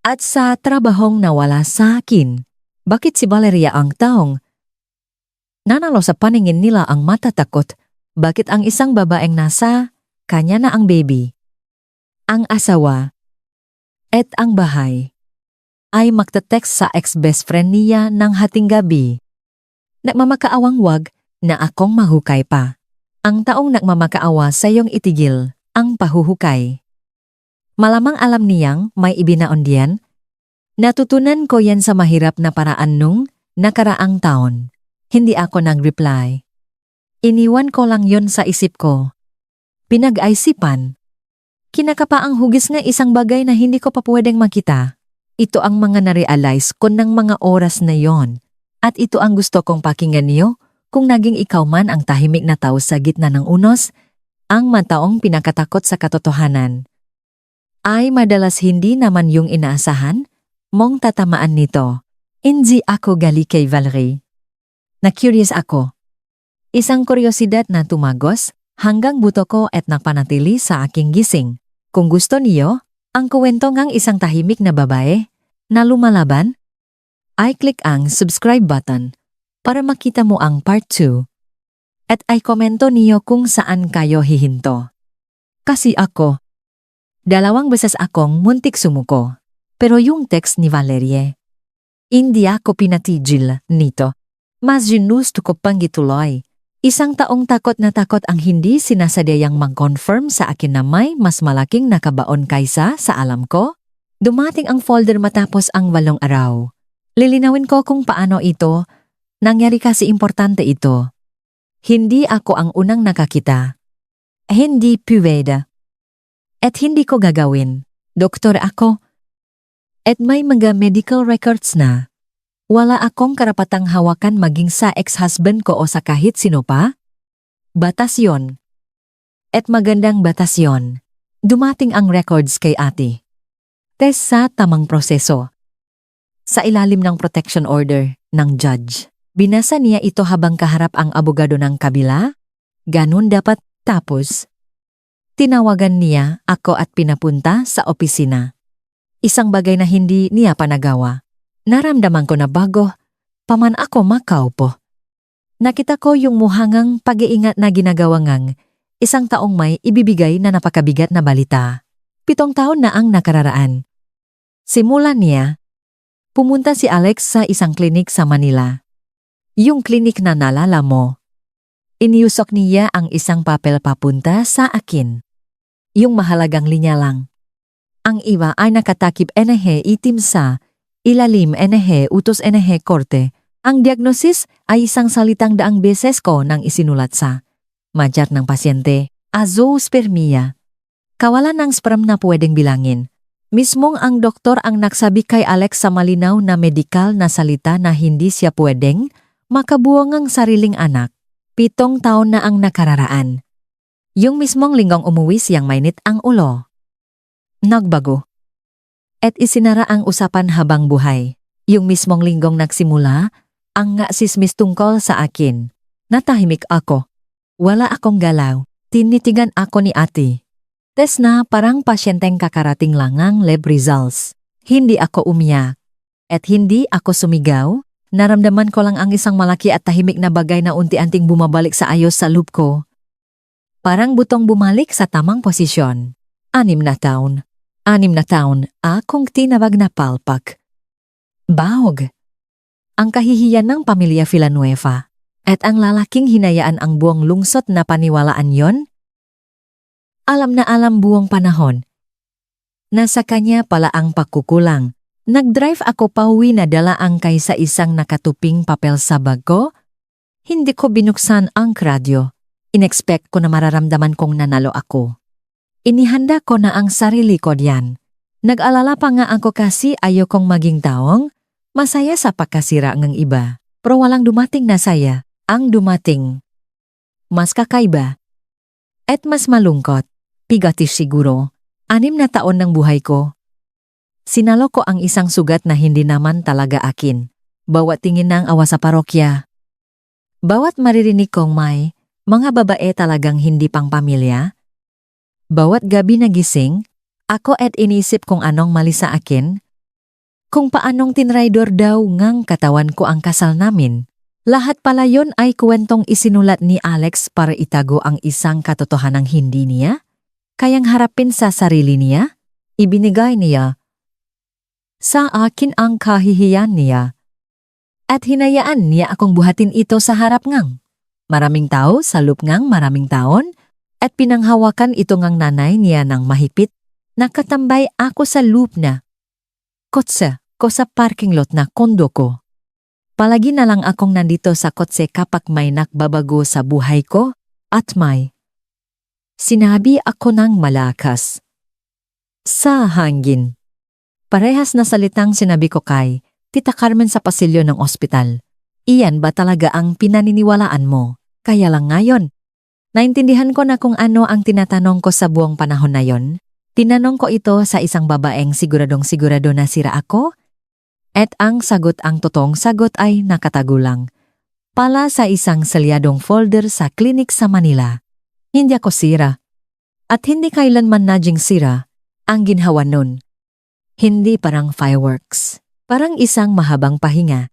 at sa trabahong nawala sa akin. Bakit si Valeria ang taong nanalo sa paningin nila ang matatakot? Bakit ang isang babaeng nasa kanya na ang baby, ang asawa, at ang bahay ay magte-text sa ex-best friend niya ng hating gabi? Nagmamakaawang wag na akong mahukay pa. Ang taong nagmamakaawa sa iyong itigil ang pahuhukay. Malamang alam niyang may ibinaon diyan. Natutunan ko yan sa mahirap na paraan nung nakaraang taon. Hindi ako nag-reply. Iniwan ko lang yon sa isip ko. Pinag-aisipan. Kinakapa ang hugis nga isang bagay na hindi ko pa pwedeng makita. Ito ang mga na-realize ko ng mga oras na yon. At ito ang gusto kong pakinggan niyo kung naging ikaw man ang tahimik na tao sa gitna ng unos, ang mataong pinakatakot sa katotohanan. Ay madalas hindi naman yung inaasahan mong tatamaan nito. Hindi ako gali kay Valerie. Na-curious ako. Isang kuryosidad na tumagos hanggang buto ko at napanatili sa aking gising. Kung gusto niyo, ang kwento ngang isang tahimik na babae na lumalaban i-click ang subscribe button para makita mo ang part 2 at i-komento niyo kung saan kayo hihinto. Kasi ako, 2 beses akong muntik sumuko, pero yung text ni Valerie, hindi ako pinatigil nito. Mas ginusto ko pang ituloy. Isang taong takot na takot ang hindi sinasadyang mag-confirm sa akin na may mas malaking nakabaon kaysa sa alam ko. Dumating ang folder matapos ang 8 araw. Lilinawin ko kung paano ito. Nangyari kasi importante ito. Hindi ako ang unang nakakita. Hindi pwede. At hindi ko gagawin. Doktor ako. At may mga medical records na. Wala akong karapatang hawakan maging sa ex-husband ko o sa kahit sino pa. Batas yon. At magandang batas yon. Dumating ang records kay ate. Test sa tamang proseso. Sa ilalim ng protection order ng judge. Binasa niya ito habang kaharap ang abogado ng kabila. Ganun dapat tapos. Tinawagan niya ako at pinapunta sa opisina. Isang bagay na hindi niya panagawa. Naramdaman ko na bago, paman ako makaupo. Nakita ko yung muhangang pag-iingat na ginagawa ngang isang taong may ibibigay na napakabigat na balita. 7 taon na ang nakararaan. Simula niya, pumunta si Alex sa isang klinik sa Manila. Yung klinik na nalala mo. Iniusok niya ang isang papel papunta sa akin. Yung mahalagang linya lang. Ang iba ay nakatakip itim sa ilalim utos korte. Ang diagnosis ay isang salitang 100 beses ko nang isinulat sa madyar ng pasyente, azoospermia. Kawalan ng sperm na pwedeng bilangin. Mismong ang doktor ang nagsabi kay Alex sa malinaw na medikal na salita na hindi siya pwedeng makabuang ang sariling anak. 7 taon na ang nakararaan. Yung mismong linggong umuwi siyang mainit ang ulo. Nagbago. At isinara ang usapan habang buhay. Yung mismong linggong nagsimula, ang nga sismis tungkol sa akin. Natahimik ako. Wala akong galaw. Tinitigan ako ni ate. Test na parang pasyenteng kakarating lang ang lab results. Hindi ako umiyak. At hindi ako sumigaw. Naramdaman ko lang ang isang malaki at tahimik na bagay na unti-unting bumabalik sa ayos sa loob ko. Parang butong bumalik sa tamang posisyon. 6 na taon. 6 na taon akong tinawag na palpak. Bahog. Ang kahihiyan ng pamilya Villanueva. At ang lalaking hinayaan ang buong lungsod na paniwalaan yon. Alam na alam buong panahon. Nasa kanya pala ang pagkukulang. Nag-drive ako pauwi na dala ang kaysa isang nakatuping papel sa bag ko. Hindi ko binuksan ang radyo. Inexpect ko na mararamdaman kong nanalo ako. Inihanda ko na ang sarili ko diyan. Nag-alala pa nga ako kasi ayokong maging taong masaya sa pagkasira ng iba. Pero walang dumating na saya. Ang dumating. Mas kakaiba. At mas malungkot. Pigatis siguro. 6 na taon ng buhay ko. Sinalo ko ang isang sugat na hindi naman talaga akin. Bawat tingin ng awa sa parokya. Bawat maririnig kong may mga babae talagang hindi pang pamilya. Bawat gabi nagising, ako at inisip kung anong mali sa akin. Kung paanong tinraidor daw ngang katawan ko ang kasal namin. Lahat pala yon ay kwentong isinulat ni Alex para itago ang isang katotohanang hindi niya. Kayang harapin sa sarili niya, ibinigay niya sa akin ang kahihiyan niya. At hinayaan niya akong buhatin ito sa harap ngang. Maraming tao sa loob ngang maraming taon at pinanghawakan ito ngang nanay niya ng mahigpit. Nakatambay ako sa loob na kotse ko sa parking lot na kondo ko. Palagi na lang akong nandito sa kotse kapag may nakbabago sa buhay ko at may sinabi ako ng malakas. Sa hangin. Parehas na salitang sinabi ko kay Tita Carmen sa pasilyo ng ospital. Iyan ba talaga ang pinaniniwalaan mo? Kaya lang ngayon. Naintindihan ko na kung ano ang tinatanong ko sa buong panahon na yon. Tinanong ko ito sa isang babaeng siguradong sigurado na sira ako. At ang totoong sagot ay nakatago lang. Pala sa isang selyadong folder sa klinik sa Manila. Hindi ako sira. At hindi kailanman naging sira ang ginhawa nun. Hindi parang fireworks. Parang isang mahabang pahinga.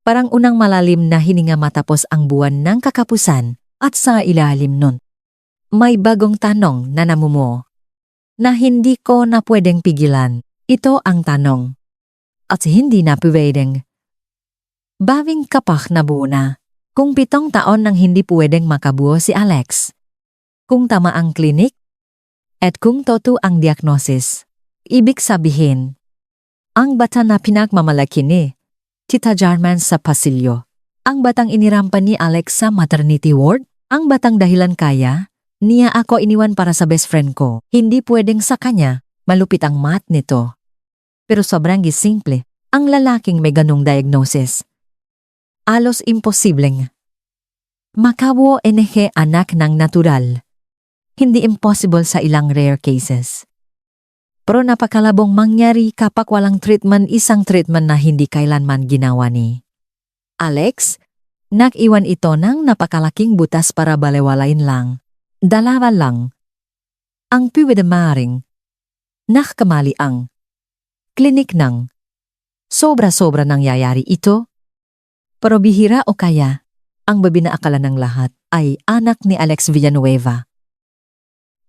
Parang unang malalim na hininga matapos ang buwan ng kakapusan at sa ilalim nun. May bagong tanong na namumuo na hindi ko na pwedeng pigilan. Ito ang tanong. At hindi na pwedeng. Bawing kapak na buo na. Kung 7 taon nang hindi pwedeng makabuo si Alex. Kung tama ang klinik. At kung totoo ang diagnosis. Ibig sabihin, ang bata na pinagmamalaki ni Tita Jarman sa pasilyo. Ang batang inirampan ni Alex sa maternity ward. Ang batang dahilan kaya niya ako iniwan para sa best friend ko. Hindi pwedeng sa kanya. Malupit ang math nito. Pero sobrang simple. Ang lalaking may ganong diagnosis. Alos imposibleng. Makabuo NG anak ng natural. Hindi impossible sa ilang rare cases. Pero napakalabong mangyari kapag walang treatment, isang treatment na hindi kailanman ginawa ni Alex. Nag-iwan ito ng napakalaking butas para balewalain lang. Dalawa lang. Ang pwede maring. Nakamali ang klinik ng. Sobra-sobra nangyayari ito. Pero bihira o kaya, ang babi na akala ng lahat ay anak ni Alex Villanueva.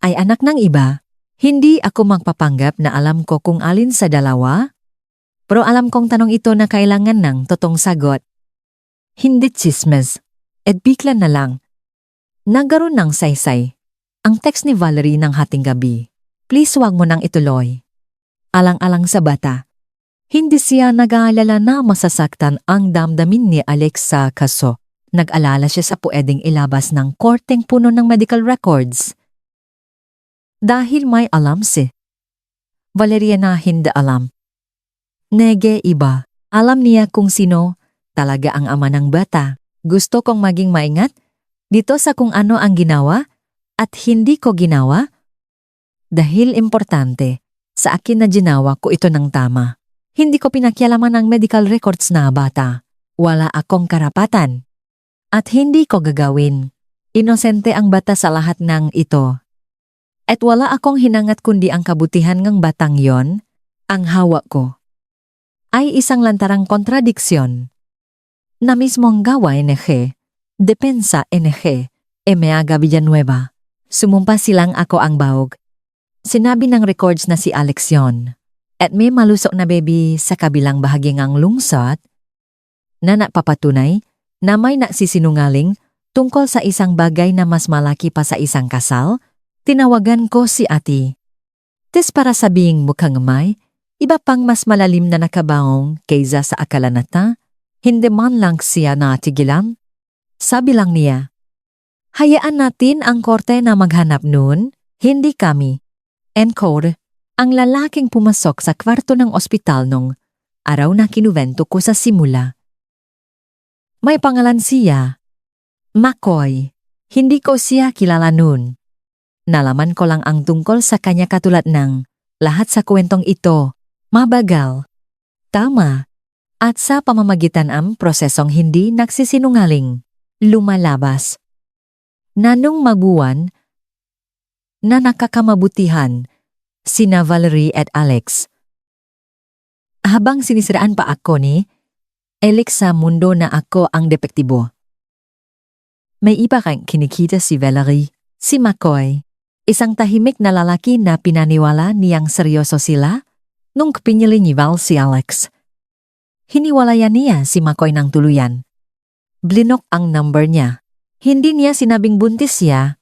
Ay anak ng iba. Hindi ako magpapanggap na alam ko kung alin sa dalawa, pero alam kong tanong ito na kailangan ng totong sagot. Hindi chismes, at bigla na lang. Nagkaroon ng saysay. Ang text ni Valerie ng hating gabi. Please wag mo nang ituloy. Alang-alang sa bata. Hindi siya nag-aalala na masasaktan ang damdamin ni Alex sa kaso. Nag-alala siya sa pwedeng ilabas ng korteng puno ng medical records. Dahil may alam si Valeria na hindi alam. Nege iba. Alam niya kung sino talaga ang ama ng bata. Gusto kong maging maingat dito sa kung ano ang ginawa at hindi ko ginawa. Dahil importante, sa akin na ginawa ko ito ng tama. Hindi ko pinakialaman ng medical records na bata. Wala akong karapatan. At hindi ko gagawin. Inosente ang bata sa lahat ng ito. At wala akong hinangat kundi ang kabutihan ng batang yon, ang hawak ko. Ay isang lantarang kontradiksyon. Na mismong gawa NG, depensa NG, Emeaga Villanueva. Sumumpa silang ako ang bahog. Sinabi ng records na si Alex yon. At may malusok na baby sa kabilang bahagi ng lungsod na napapatunay na may nagsisinungaling tungkol sa isang bagay na mas malaki pa sa isang kasal. Tinawagan ko si ate. Tes para sabing mukhang may, iba pang mas malalim na nakabaong kaysa sa akala nata, hindi man lang siya natigilan. Sabi lang niya, hayaan natin ang korte na maghanap nun, hindi kami. Encore, ang lalaking pumasok sa kwarto ng ospital nung araw na kinuwento ko sa simula. May pangalan siya, McCoy. Hindi ko siya kilala nun. Nalaman ko lang ang tungkol sa kanya katulad ng lahat sa kwentong ito, mabagal, tama, at sa pamamagitan ang prosesong hindi nagsisinungaling, lumalabas. Nanong mabuwan na nakakamabutihan, sina Valerie at Alex. Habang sinisiraan pa ako ni Alex sa mundo na ako ang depektibo. May iba kang kinikita si Valerie, si McCoy. Isang tahimik na lalaki na pinaniwala niyang seryoso sila nung pinili ni Val si Alex. Hiniwalayan niya si McCoy ng tuluyan. Blinok ang number niya. Hindi niya sinabing buntis siya.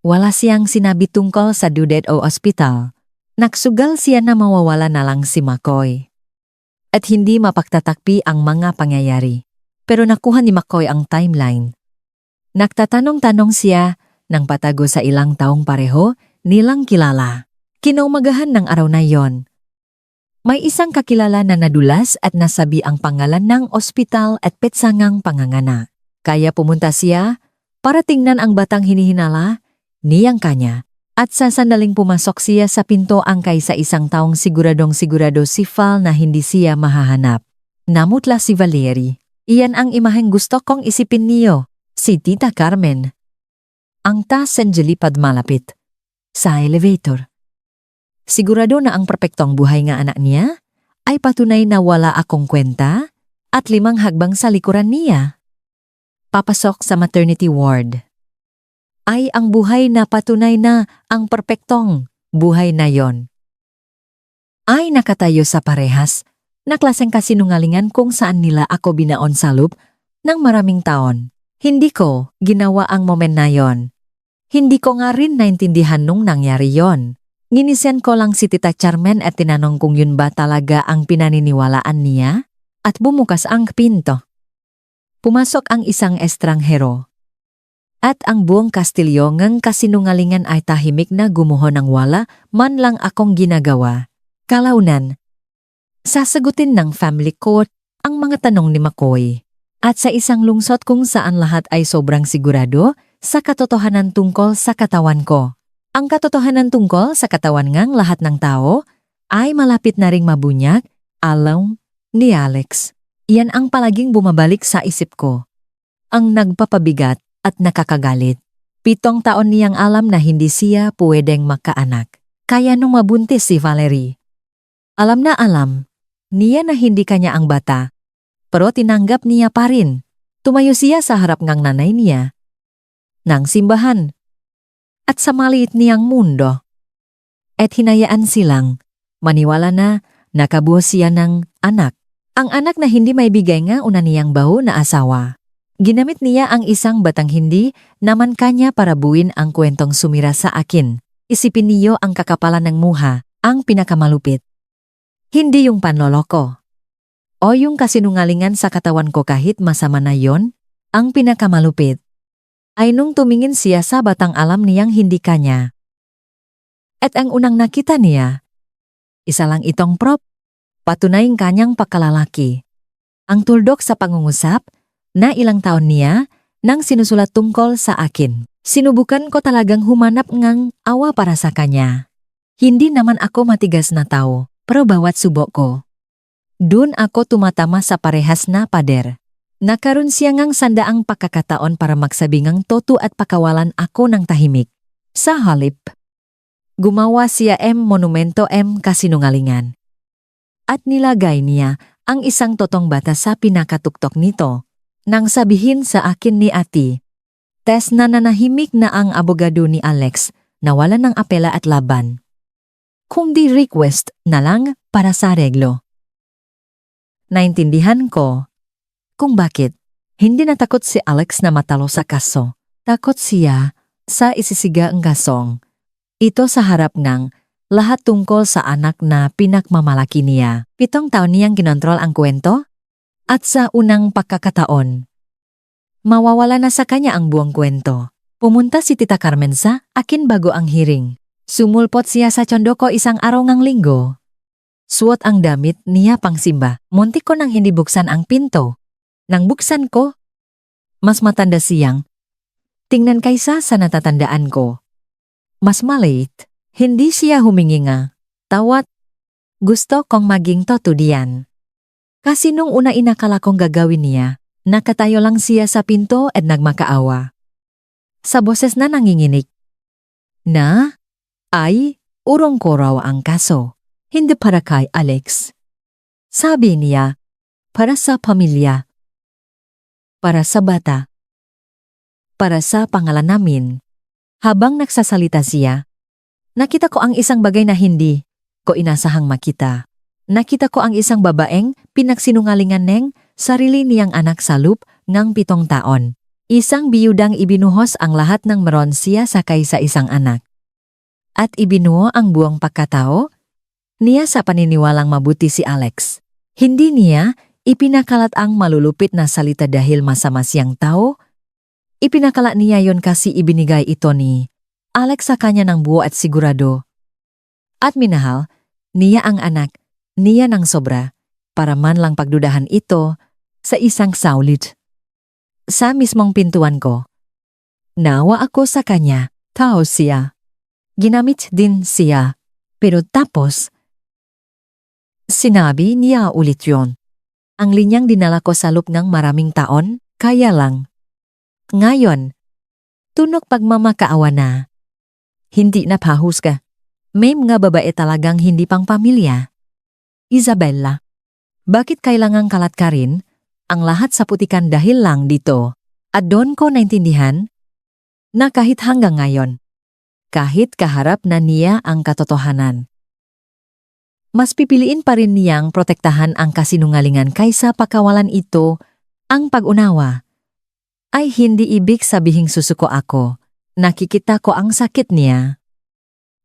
Wala siyang sinabi tungkol sa dudet o ospital. Nagsugal siya na mawawala na lang si McCoy. At hindi mapagtatakpi ang mga pangyayari. Pero nakuha ni McCoy ang timeline. Nagtatanong-tanong siya nang patago sa ilang taong pareho nilang kilala. Kinaumagahan ng araw na yon. May isang kakilala na nadulas at nasabi ang pangalan ng ospital at petsangang pangangana. Kaya pumunta siya para tingnan ang batang hinihinala niyang kanya. At sa sandaling pumasok siya sa pinto angkay sa isang taong siguradong-sigurado si Val na hindi siya mahahanap. Namutla si Valerie. Iyan ang imaheng gusto kong isipin niyo, si Tita Carmen. Ang tasenjelipad malapit. Sa elevator. Sigurado na ang perpektong buhay nga anak niya ay patunay na wala akong kwenta at 5 hagbang sa likuran niya. Papasok sa maternity ward. Ay ang buhay na patunay na ang perpektong buhay na yon. Ay nakatayo sa parehas na klaseng kasinungalingan kung saan nila ako binaon sa loop ng maraming taon. Hindi ko ginawa ang moment na yon. Hindi ko nga rin naintindihan nung nangyari yon. Nginisen ko lang si Tita Carmen at tinanong kung yun ba talaga ang pinaniniwalaan niya at bumukas ang pinto. Pumasok ang isang estranghero. At ang buong Kastilyo ngang kasinungalingan ay tahimik na gumuho ng wala man lang akong ginagawa. Kalaunan, sasagutin ng family court ang mga tanong ni McCoy. At sa isang lungsod kung saan lahat ay sobrang sigurado sa katotohanan tungkol sa katawan ko. Ang katotohanan tungkol sa katawan ngang lahat ng tao ay malapit na ring mabunyag, alam ni Alex. Iyan ang palaging bumabalik sa isip ko. Ang nagpapabigat at nakakagalit. 7 taon niyang alam na hindi siya pwedeng makaanak. Kaya nung mabuntis si Valerie. Alam niya na hindi kanya ang bata. Pero tinanggap niya pa rin. Tumayo siya sa harap ng nanay niya. Nang simbahan. At sa maliit niyang mundo. At hinayaan silang maniwala na nakabuo siya ng anak. Ang anak na hindi may bigay nga una niyang baho na asawa. Ginamit niya ang isang batang hindi naman kanya para buuin ang kwentong sumira sa akin. Isipin niyo ang kakapalan ng muha, ang pinakamalupit. Hindi yung panloloko. O yung kasinungalingan sa katawan ko kahit masama na yon, ang pinakamalupit. Ay nung tumingin siya sa batang alam niyang hindi kanya. At ang unang nakita niya, isa lang itong prop, patunaying kanyang pagkalalaki. Ang tuldok sa pangungusap, na ilang taon niya nang sinusulat tungkol sa akin. Sinubukan ko talagang humanap ngang awa para sa kanya. Hindi naman ako matigas na tao, pero bawat subok ko. Doon ako tumatama sa parehas na pader. Nakaroon siya ngang sandaang pagkakataon para magsabi ngang toto at pakawalan ako ng tahimik. Sa halip, gumawa siya monumento kasinungalingan. At nilagay niya ang isang totong bata sa pinakatuktok nito. Nang sabihin sa akin ni Ati, test na nanahimik na ang abogado ni Alex na wala ng apela at laban. Kung di request na lang para sa reglo. Naintindihan ko kung bakit hindi natakot si Alex na matalo sa kaso. Takot siya sa isisiga ang kasong. Ito sa harap ng lahat tungkol sa anak na pinakmamalaki niya. 7 taon niyang kinontrol ang kwento. At sa unang pagkakataon, mawawala na sa kanya ang buong kwento. Pumunta si Tita Carmen sa akin bago ang hearing. Sumulpot siya sa tsondo ko isang araw ng linggo. Suot ang damit niya pang simba. Muntik ko nang hindi buksan ang pinto. Nang buksan ko, mas matanda siyang tingnan kaysa sa natatandaan ko. Mas maliit, hindi siya humingi nga. Tawat, gusto kong maging toto diyan. Kasi nung una inakala kong gagawin niya, nakatayo lang siya sa pinto at nagmakaawa. Sa boses na nanginginig. Na, ay, urong ko raw ang kaso. Hindi para kay Alex. Sabi niya, para sa pamilya. Para sa bata. Para sa pangalan namin. Habang nagsasalita siya, nakita ko ang isang bagay na hindi ko inasahang makita. Nakita ko ang isang babaeng pinagsinungalingan ng sarili niyang anak sa loop ng 7 taon. Isang biyudang ibinuhos ang lahat ng meron siya sakay sa isang anak. At ibinuo ang buong pagkatao niya sa paniniwalang mabuti si Alex. Hindi niya ipinakalat ang malulupit na salita dahil masama siyang tao. Ipinakalat niya yon kasi ibinigay ito ni Alex sa kanya ng buo at sigurado. At minahal niya ang anak niya ng sobra, para man lang pagdudahan ito sa isang saulit. Sa mismong pintuan ko, nawa ako sa kanya, tao siya. Ginamit din siya, pero tapos, sinabi niya ulit yon. Ang linyang dinala ko sa loob ng maraming taon, kaya lang. Ngayon, tunok pagmamakaawa na. Hindi na pahusga. May mga babae talagang hindi pang pamilya. Isabella, bakit kailangang kalatkarin ang lahat sa putikan dahil lang dito? At doon ko naintindihan na kahit hanggang ngayon, kahit kaharap na niya ang katotohanan, mas pipiliin pa rin niyang protektahan ang kasinungalingan kaysa pakawalan ito. Ang pag-unawa ay hindi ibig sabihing susuko ako. Nakikita ko ang sakit niya.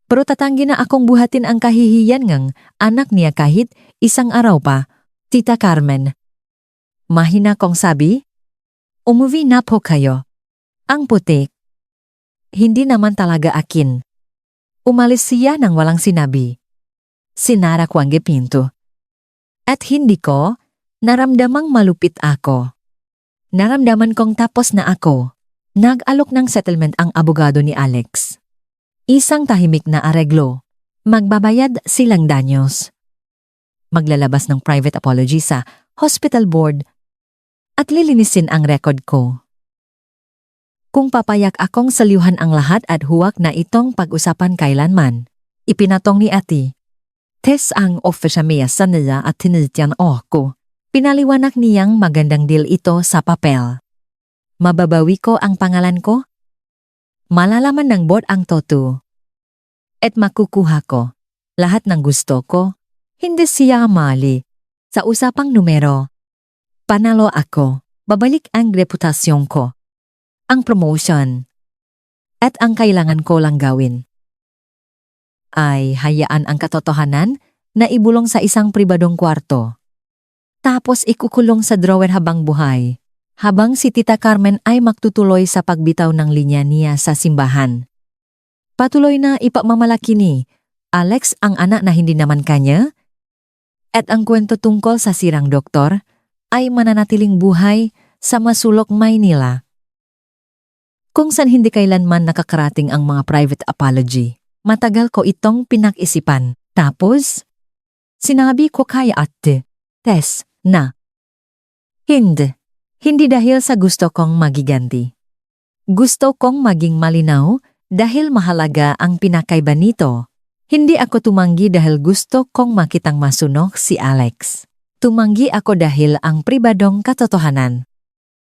Pero tatanggi na akong buhatin ang kahihiyan ng anak niya kahit isang araw pa, Tita Carmen. Mahina kong sabi, umuwi na po kayo. Ang putik, hindi naman talaga akin. Umalis siya nang walang sinabi. Sinara ko ang pinto. At hindi ko naramdamang malupit ako. Naramdaman kong tapos na ako. Nag-alok ng settlement ang abogado ni Alex. Isang tahimik na areglo. Magbabayad silang danyos. Maglalabas ng private apology sa hospital board at lilinisin ang record ko. Kung papayak akong salyuhan ang lahat at huwag na itong pag-usapan kailanman, ipinatong ni Ate Tess ang official mea sa niya at tinityan ako. Pinaliwanag niyang magandang deal ito sa papel. Mababawi ko ang pangalan ko? Malalaman ng board ang toto. At makukuha ko lahat ng gusto ko. Hindi siya mali. Sa usapang numero, panalo ako. Babalik ang reputasyon ko. Ang promotion. At ang kailangan ko lang gawin ay hayaan ang katotohanan na ibulong sa isang pribadong kwarto. Tapos ikukulong sa drawer habang buhay. Habang si Tita Carmen ay magtutuloy sa pagbitaw ng linya niya sa simbahan. Patuloy na ipamamalaki ni Alex ang anak na hindi naman kanya. At ang kwento tungkol sa sirang doktor ay mananatiling buhay sa Masulok, Maynila. Kung saan hindi kailanman nakakarating ang mga private apology. Matagal ko itong pinag-isipan. Tapos, sinabi ko kay Ate Tess na Hindi dahil sa gusto kong magiganti. Gusto kong maging malinaw dahil mahalaga ang pinakaiba nito. Hindi ako tumanggi dahil gusto kong makitang masunok si Alex. Tumanggi ako dahil ang pribadong katotohanan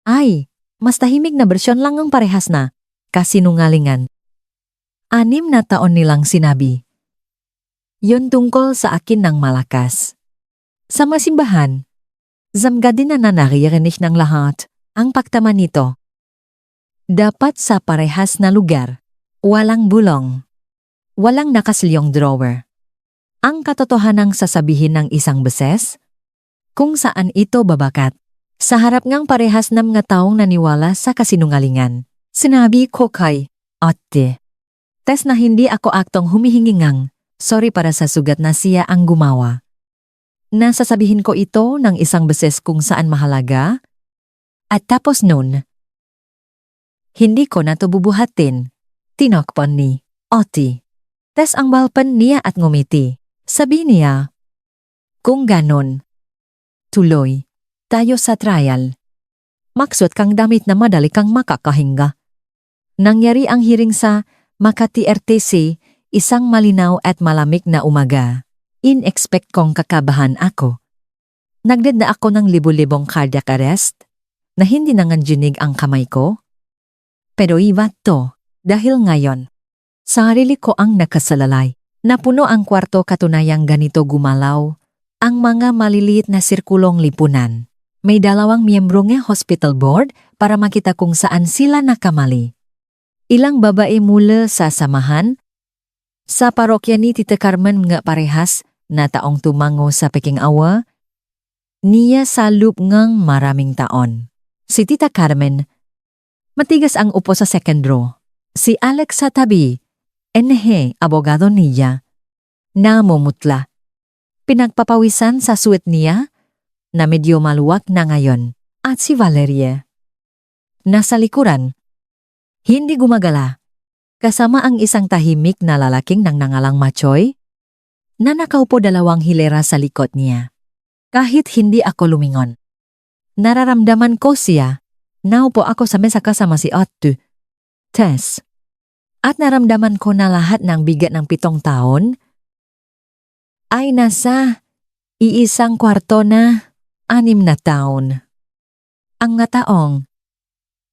ay mas tahimik na bersyon lang ang parehas na kasinungalingan. 6 na taon nilang sinabi. Yun tungkol sa akin ng malakas. Sa masimbahan, zamgadin na naririnig ng lahat ang pagtama nito. Dapat sa parehas na lugar, walang bulong, walang nakasliyong drawer. Ang katotohanang sasabihin ng isang beses, kung saan ito babakat, sa harap ngang parehas ng mga taong naniwala sa kasinungalingan. Sinabi ko kay Ate Tess na hindi ako aktong humihingingang sorry para sa sugat na siya ang gumawa. Nasasabihin ko ito ng isang beses kung saan mahalaga. At tapos nun, hindi ko na to bubuhatin. Tinakpan ni Ate Tess ang balpan niya at ngumiti. Sabi niya, kung ganon, tuloy tayo sa trial. Maksud kang damit na madali kang makakahinga. Nangyari ang hearing sa Makati RTC isang malinaw at malamig na umaga. In-expect kong kakabahan ako. Nagdad na ako ng libo-libong cardiac arrest na hindi nanganjinig ang kamay ko. Pero iba to dahil ngayon, sarili ko ang nakasalalay. Napuno ang kwarto katunayang ganito gumalaw ang mga maliliit na sirkulong lipunan. May 2 miyembro ng hospital board para makita kung saan sila nakamali. Ilang babae mula sa samahan sa parokya ni Tita Carmen nga parehas na taong tumango sa Peking Awa, niya sa loop ngang maraming taon. Si Tita Carmen, matigas ang upo sa second row. Si Alex sa tabi, abogado niya, namumutla. Pinagpapawisan sa suwet niya na medyo maluwag na ngayon. At si Valeria, nasa likuran, hindi gumagala. Kasama ang isang tahimik na lalaking nang nangalang Machoy, na nakaupo 2 hilera sa likod niya. Kahit hindi ako lumingon. Nararamdaman ko siya. Naupo ako sa mesa kasama si Ate Tess. At naramdaman ko na lahat ng bigat ng 7 taon ay nasa Iisang kwarto na, 6 na taon. Ang nga taong,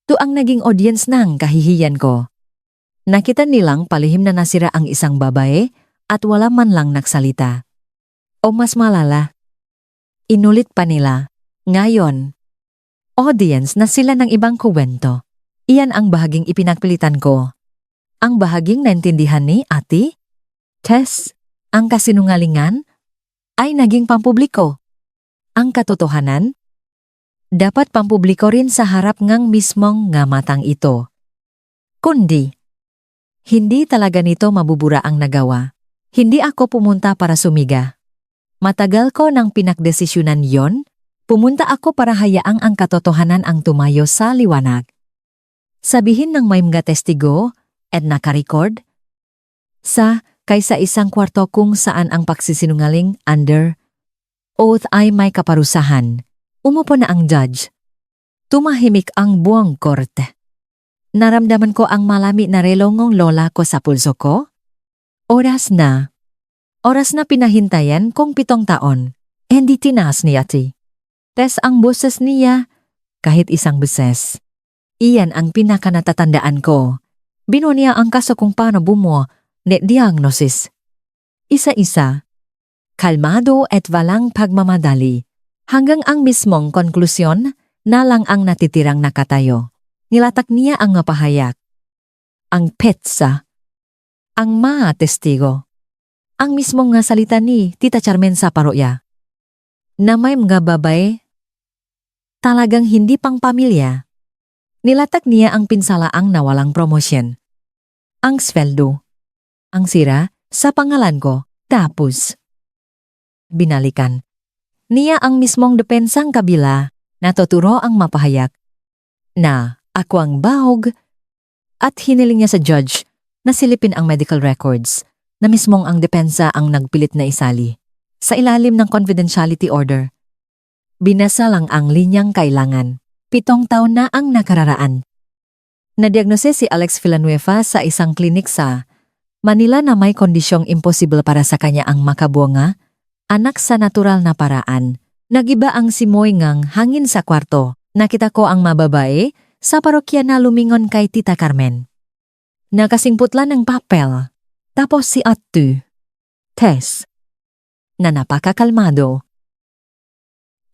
to ang naging audience ng kahihiyan ko. Nakita nilang palihim na nasira ang isang babae at wala man lang nagsalita. O mas malala, inulit pa nila, ngayon, audience na sila ng ibang kuwento. Iyan ang bahaging ipinagpilitan ko. Ang bahaging naintindihan ni Ate Tess, ang kasinungalingan ay naging pampubliko. Ang katotohanan, dapat pampubliko rin sa harap ngang mismong nga matang ito. Kundi, hindi talaga nito mabubura ang nagawa. Hindi ako pumunta para sumiga. Matagal ko nang pinagdesisyunan yon, pumunta ako para hayaang ang katotohanan ang tumayo sa liwanag. Sabihin ng may mga testigo at nakarecord, sa kaysa isang kwarto kung saan ang pagsisinungaling under oath ay may kaparusahan. Umupo na ang judge. Tumahimik ang buong korte. Naramdaman ko ang malami na relongong lola ko sa pulso ko. Oras na pinahintayan kong 7 taon. Hindi tinaas ni Ate Tess ang boses niya kahit isang beses. Iyan ang pinakanatatandaan ko. Binuo niya ang kaso kung paano bumuo net diagnosis. Isa-isa, kalmado at walang pagmamadali, hanggang ang mismong konklusyon na lang ang natitirang nakatayo. Nilatak niya ang mapahayag, ang petsa, ang mga testigo, ang mismong nga salita ni Tita Carmen sa paroya, na may mga babae, talagang hindi pang pamilya. Nilatak niya ang pinsalaang nawalang promosyon, ang sweldo, ang sira sa pangalan ko, tapos binalikan niya ang mismong depensang kabila na tuturo ang mapahayag na ako ang bahog at hiniling niya sa judge na silipin ang medical records na mismong ang depensa ang nagpilit na isali sa ilalim ng confidentiality order. Binasa lang ang linyang kailangan. 7 taon na ang nakararaan. Nadiagnosis si Alex Villanueva sa isang klinik sa Manila na may kondisyong imposible para sa kanya ang makabuo anak sa natural na paraan. Nagiba ang simoy ngang hangin sa kwarto. Nakita ko ang mababae sa parokya na lumingon kay Tita Carmen. Nakasingputla ng papel. Tapos si Ate Tess, na napakakalmado.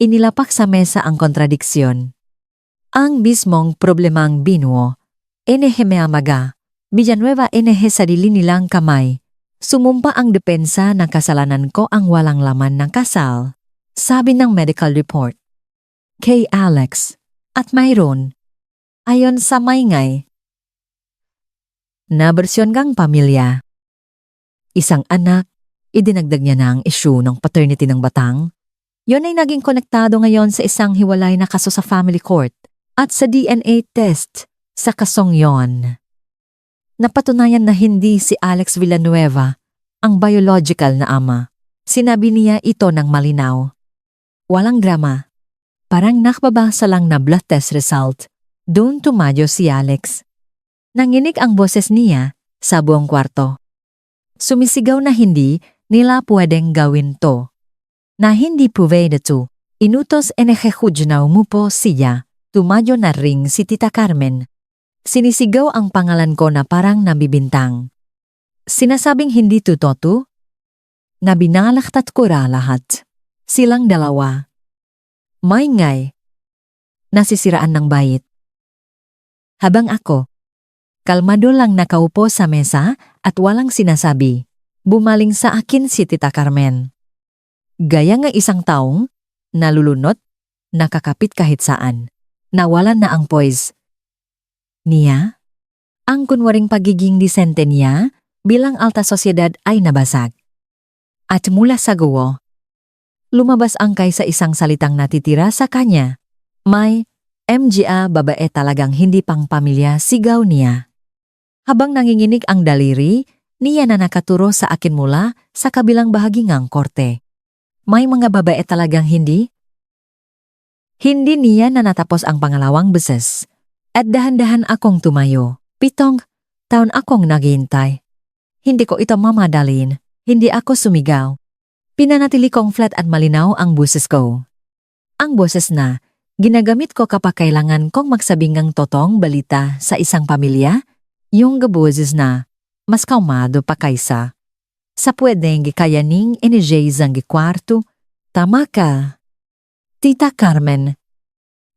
Inilapak sa mesa ang kontradiksyon. Ang mismong problemang binuo, Maga, Villanueva sarili nilang kamay. Sumumpa ang depensa na kasalanan ko ang walang laman ng kasal. Sabi ng medical report. Kay Alex at mayroon. Ayon sa maingay. Na bersyon gang pamilya. Isang anak, idinagdag niya na ang issue ng paternity ng batang. Yon ay naging konektado ngayon sa isang hiwalay na kaso sa family court at sa DNA test sa kasong yon. Napatunayan na hindi si Alex Villanueva ang biological na ama. Sinabi niya ito ng malinaw. Walang drama. Parang nakababasa lang na blood test result. Doon tumadyo si Alex. Nanginig ang boses niya sa buong kwarto. Sumisigaw na hindi nila pwedeng gawin to. Na hindi pwede to. Inutos enejejudnaw mo po siya. Tumadyo na ring si Tita Carmen. Sinisigaw ang pangalan ko na parang nabibintang. Sinasabing hindi totoo, na binalaktat ko ra lahat. Silang dalawa. Maingay. Nasisiraan ng bayit. Habang ako, kalmado lang nakaupo sa mesa at walang sinasabi, bumaling sa akin si Tita Carmen. Gaya nga isang taong, nalulunot, nakakapit kahit saan. Nawalan na ang poise. Niya, ang kunwaring pagiging disente niya bilang alta sosyedad ay nabasag. At mula sa guwo, lumabas ang kaysa isang salitang natitira sa kanya. May MGA babae talagang hindi pang pamilya sigaw niya. Habang nanginginig ang daliri, niya na nakaturo sa akin mula sa kabilang bahagi ng korte. May mga babae talagang hindi? Hindi niya na natapos ang pangalawang beses. At dahan-dahan akong tumayo. 7 taon akong naghihintay. Hindi ko ito mamadalin. Hindi ako sumigaw. Pinanatili kong flat at malinaw ang boses ko. Ang boses na ginagamit ko kapag kailangan kong magsabing ng totoong balita sa isang pamilya, yung boses na mas kalmado pa kaysa sa pwedeng gikayaning energizang gikwarto. Tama ka, Tita Carmen.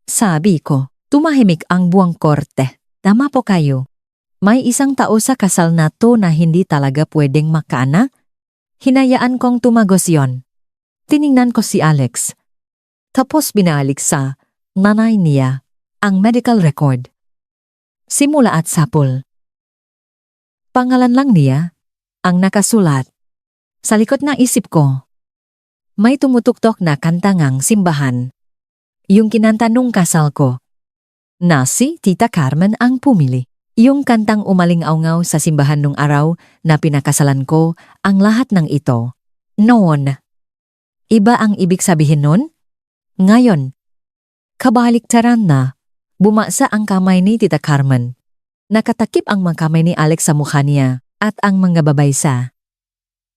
Sabi ko, tumahimik ang buwang korte. Tama po kayo. May isang tao sa kasal na to na hindi talaga pwedeng makaanak. Hinayaan kong tumagos yon. Tiningnan ko si Alex. Tapos binalik sa nanay niya ang medical record. Simula at sapul. Pangalan lang niya ang nakasulat. Sa likod ng isip ko, may tumutuktok na kantangang simbahan. Yung kinanta nung kasal ko. Na si Tita Carmen ang pumili. Yung kantang umaling-aungaw sa simbahan nung araw na pinakasalan ko ang lahat ng ito. Noon. Iba ang ibig sabihin nun? Ngayon. Kabaliktaran na. Bumasa ang kamay ni Tita Carmen. Nakatakip ang mga kamay ni Alex sa mukha niya at ang mga babaysa.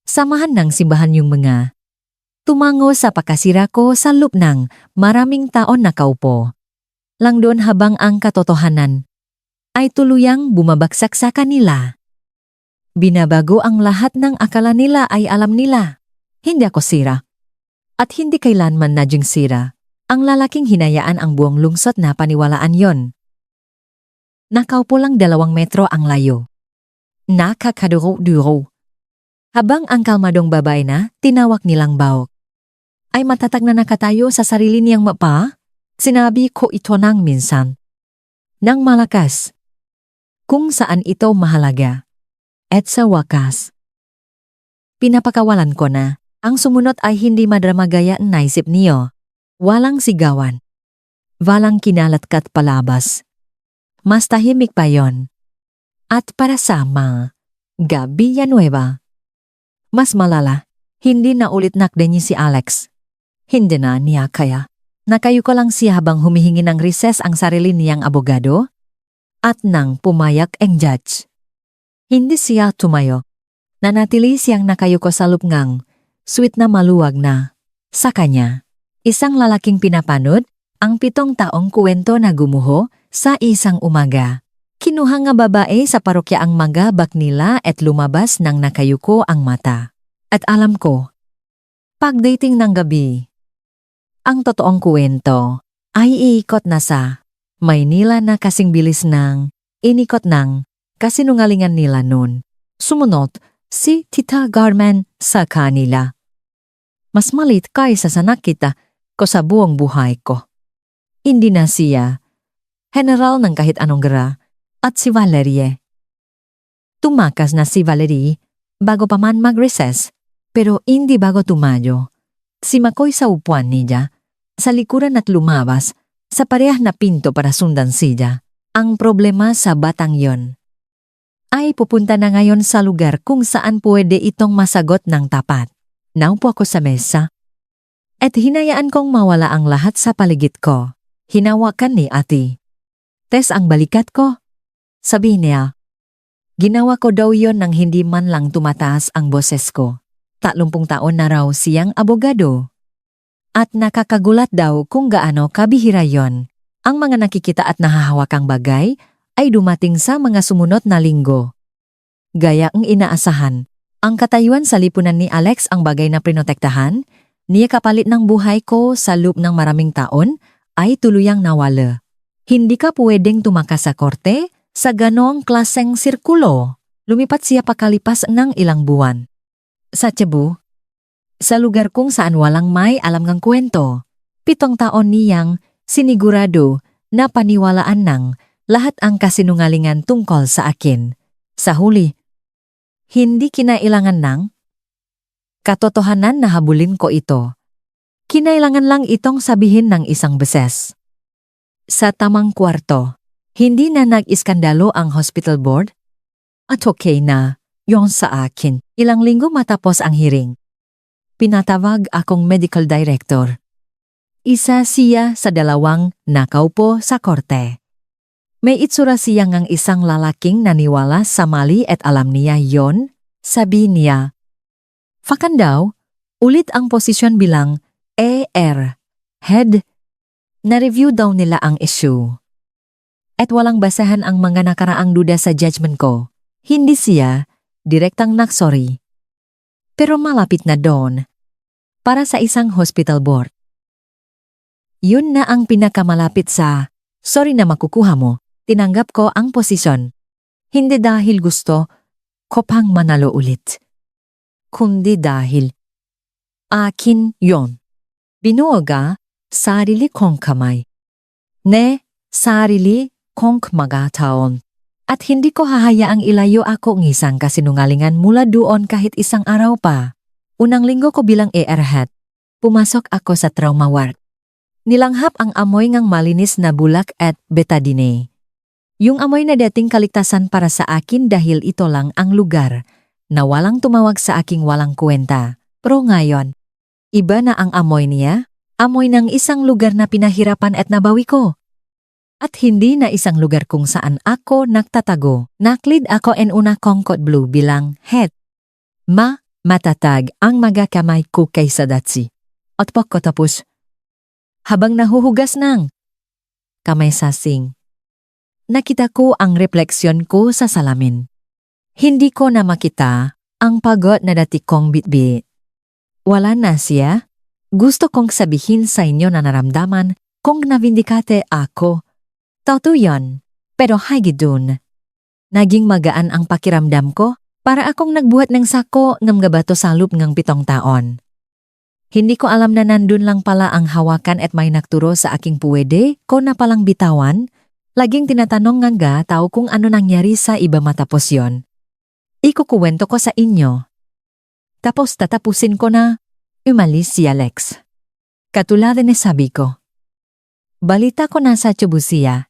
Samahan ng simbahan yung mga tumango sa pakasira ko sa loob ng maraming taon na kaupo. Lang doon habang ang katotohanan ay tuluyang bumabagsak sa kanila. Binabago ang lahat ng akala nila ay alam nila. Hindi ako sira. At hindi kailanman nadyang sira. Ang lalaking hinayaan ang buong lungsod na paniwalaan yon. Nakaupo lang 2 metro ang layo. Nakakaduro-duro. Habang ang kalmadong babae na tinawag nilang Baok ay matatag na nakatayo sa sarili niyang mapa, sinabi ko ito nang minsan. Nang malakas. Kung saan ito mahalaga. At sa wakas. Pinapakawalan ko na, ang sumunod ay hindi madrama gaya naisip niyo. Walang sigawan. Walang kinalatkat palabas. Mas tahimik pa yon. At para sa mga Gabi Nueva. Mas malala, hindi na ulit nakden niya si Alex. Hindi na niya kaya. Nakayuko lang siya habang humihingi ng recess ang sarili niyang abogado at nang pumayak ang judge. Hindi siya tumayo. Nanatili siyang nakayuko sa lupngang, sweet na maluwag na. Sa kanya, isang lalaking pinapanood ang 7 taong kuwento na gumuho sa isang umaga. Kinuha nga babae sa parokya ang magabak nila at lumabas nang nakayuko ang mata. At alam ko, pagdating ng gabi, ang totoong kuwento ay iikot na sa Maynila na kasing bilis ng inikot ng kasinungalingan nila noon. Sumunod si Tita Carmen sa kanila. Mas malit kaysa sa nakita ko sa buong buhay ko. Hindi na siya general ng kahit anong gara at si Valerie. Tumakas na si Valerie bago pa man mag-recess pero hindi bago tumayo. Si Makoy sa upuan niya, sa likuran at lumabas, sa parehas na pinto para sundan siya. Ang problema sa batang yon ay pupunta na ngayon sa lugar kung saan pwede itong masagot ng tapat. Naupo ako sa mesa at hinayaan kong mawala ang lahat sa paligid ko. Hinawakan ni ate. Tes ang balikat ko. Sabi niya, ginawa ko daw yon nang hindi man lang tumataas ang boses ko. 30 taon na raw siyang abogado. At nakakagulat daw kung gaano kabihira yon. Ang mga nakikita at nahahawakang bagay ay dumating sa mga sumunod na linggo. Gaya ang inaasahan, ang katayuan sa lipunan ni Alex ang bagay na prinotektahan, niya kapalit ng buhay ko sa loob ng maraming taon ay tuluyang nawala. Hindi ka pwedeng tumakas sa korte sa ganong klaseng sirkulo. Lumipat siya pakalipas ng ilang buwan. Sa Cebu, sa lugar kung saan walang may alam ng kwento, 7 taon niyang sinigurado na paniwalaan ng lahat ang kasinungalingan tungkol sa akin. Sa huli, hindi kinailangan ng katotohanan na habulin ko ito. Kinailangan lang itong sabihin ng isang beses. Sa tamang kwarto, hindi na nag-iskandalo ang hospital board at okay na yon sa akin. Ilang linggo matapos ang hearing, pinatawag akong medical director. Isa siya sa 2 nakaupo sa korte. May itsura siya ngang isang lalaking naniwala sa mali at alam niya yon. Sabi niya, "Fakan daw, Ulit ang posisyon bilang AR, head. Na-review daw nila ang issue. At walang basahan ang mga nakaraang duda sa judgment ko. Hindi siya direktang nagsorry. Pero malapit na doon para sa isang hospital board. Yun na ang pinakamalapit sa sorry na makukuha mo. Tinanggap ko ang posisyon. Hindi dahil gusto ko pang manalo ulit. Kundi dahil akin yon. Binuoga sarili kong kamay. Ne, sarili kong magataon. At hindi ko hahayaang ilayo ako ng isang kasinungalingan mula doon kahit isang araw pa. Unang linggo ko bilang AR-head. Pumasok ako sa trauma ward. Nilanghap ang amoy ng malinis na bulak at betadine. Yung amoy na dating kaligtasan para sa akin dahil ito lang ang lugar na walang tumawag sa aking walang kwenta. Pero ngayon, iba na ang amoy niya. Amoy ng isang lugar na pinahirapan at nabawi ko. At hindi na isang lugar kung saan ako nagtatago. Naklid ako en una kong code blue bilang head. Matatag ang mga kamay ko kaysa dati. At pagkatapos, habang nahuhugas ng kamay sasing, nakita ko ang refleksyon ko sa salamin. Hindi ko na makita ang pagod na dati kong bitbit. Wala na siya. Gusto kong sabihin sa inyo na naramdaman kung navindikate ako. Totoo yun, pero higit dun. Naging magaan ang pakiramdam ko para akong nagbuhat ng sako ng gabato sa loob ng 7 taon. Hindi ko alam na nandun lang pala ang hawakan at may nagturo sa aking puwede ko na palang bitawan. Laging tinatanong nga tao kung ano nangyari sa iba matapos yon. Ikukuwento ko sa inyo. Tapos tatapusin ko na umalis si Alex. Katulad na sabi ko. Balita ko na sa Chubusia.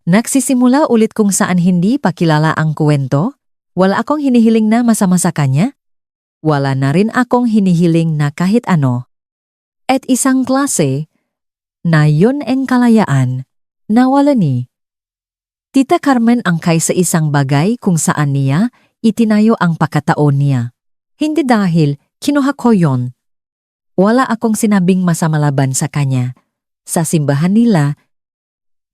Nagsisimula ulit kung saan hindi pa kilala ang kwento. Wala akong hinihiling na masama sa kanya. Wala na rin akong hinihiling na kahit ano. At isang klase na yun ang kalayaan na wala ni Tita Carmen ang kaysa isang bagay kung saan niya itinayo ang pagkataon niya. Hindi dahil kinuha ko yon. Wala akong sinabing masama laban sa kanya, sa simbahan nila,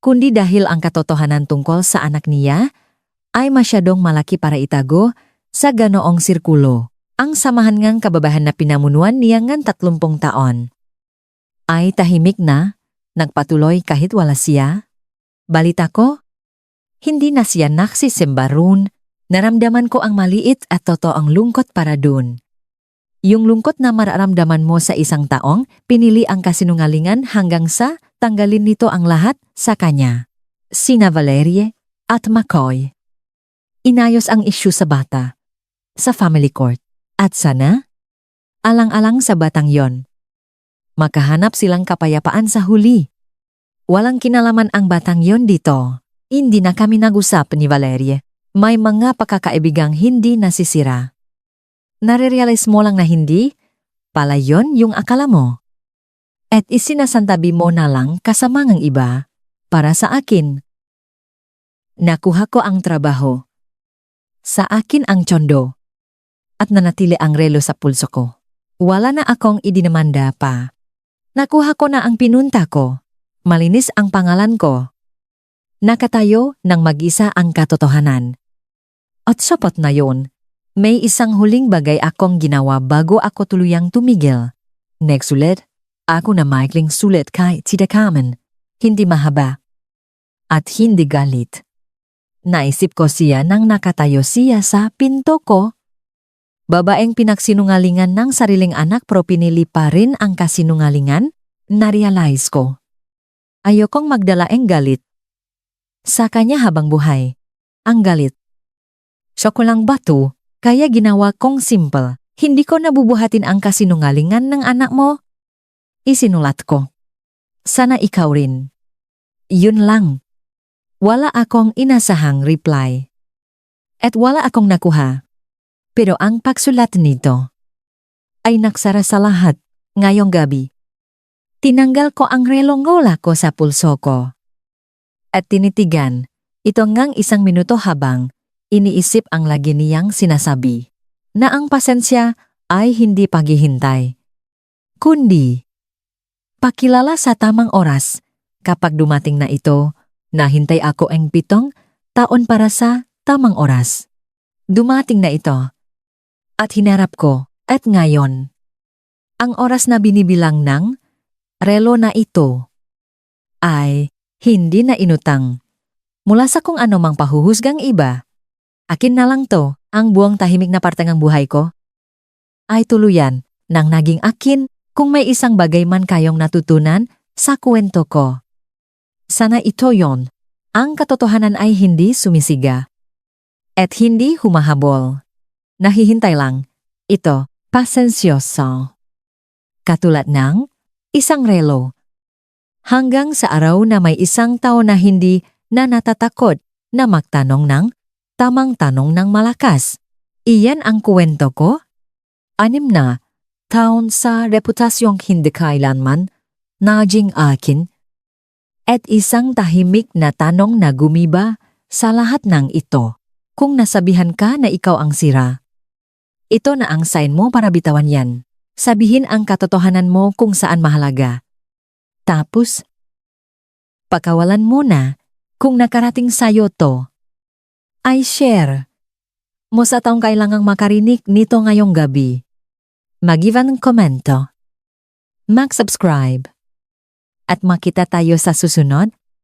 kundi dahil ang katotohanan tungkol sa anak niya ay masyadong malaki para itago sa ganoong sirkulo. Ang samahan ngang kababahan na pinamunuan niya ngang 30 taon. Ay tahimik na, nagpatuloy kahit wala siya. Balita ko, hindi na siya nagsisimba roon. Naramdaman ko ang maliit at totoong lungkot para dun. Yung lungkot na mararamdaman mo sa isang taong pinili ang kasinungalingan hanggang sa tanggalin nito ang lahat sa kanya. Sina Valerie at McCoy. Inayos ang isyu sa bata, sa family court, at sana, alang-alang sa batang yon. Makahanap silang kapayapaan sa huli. Walang kinalaman ang batang yon dito. Hindi na kami nag-usap ni Valerie. May mga pagkakaibigang hindi nasisira. Nare-realize mo lang na hindi, pala yon yung akala mo. At isinasantabi mo na lang kasama ng iba, para sa akin. Nakuha ko ang trabaho. Sa akin ang tsondo. At nanatili ang relo sa pulso ko. Wala na akong idinamanda pa. Nakuha ko na ang pinunta ko. Malinis ang pangalan ko. Nakatayo ng mag-isa ang katotohanan. At sapat na yon, may isang huling bagay akong ginawa bago ako tuluyang tumigil. Nagsulit, ako na maikling sulit kay Tita Carmen. Hindi mahaba. At hindi galit. Naisip ko siya nang nakatayo siya sa pinto ko. Babaeng pinagsinungalingan ng sariling anak pero pinili pa rin ang kasinungalingan, na-realize ko. Ayokong magdala ang galit sa kanya habang buhay. Ang galit. So ko lang bato, kaya ginawa kong simple. Hindi ko nabubuhatin ang kasinungalingan ng anak mo. Isinulat ko. Sana ikaw rin. Yun lang. Wala akong inasahang reply. At wala akong nakuha. Pero ang pagsulat nito ay naksara sa lahat ngayong gabi. Tinanggal ko ang relonggola ko sa pulso ko. At tinitigan, ito ngang 1 minuto habang iniisip ang lagi niyang sinasabi na ang pasensya ay hindi paghihintay. kundi pakilala sa tamang oras. Kapag dumating na ito, nahintay ako ang 7 taon para sa tamang oras. Dumating na ito at hinarap ko at ngayon. Ang oras na binibilang ng relo na ito ay hindi na inutang mula sa kung anumang pahuhusgang iba. Akin na lang to, ang buong tahimik na parte ng buhay ko ay tuluyan nang naging akin kung may isang bagay man kayong natutunan sa kwento ko. Sana ito yon. Ang katotohanan ay hindi sumisiga at hindi humahabol. Nahihintay lang. Ito, pasensyoso. Katulad ng isang relo. Hanggang sa araw na may isang tao na hindi na natatakot na magtanong ng tamang tanong ng malakas. Iyan ang kwento ko. 6 na taon sa reputasyong hindi kailanman naging akin at isang tahimik na tanong na gumiba sa lahat ng ito. Kung nasabihan ka na ikaw ang sira, ito na ang sign mo para bitawan yan. Sabihin ang katotohanan mo kung saan mahalaga. Tapos, pakawalan mo na kung nakarating sa'yo to. Ay share mo sa taong kailangang makarinig nito ngayong gabi. Mag-give ng komento. Mag-subscribe. At makita tayo sa susunod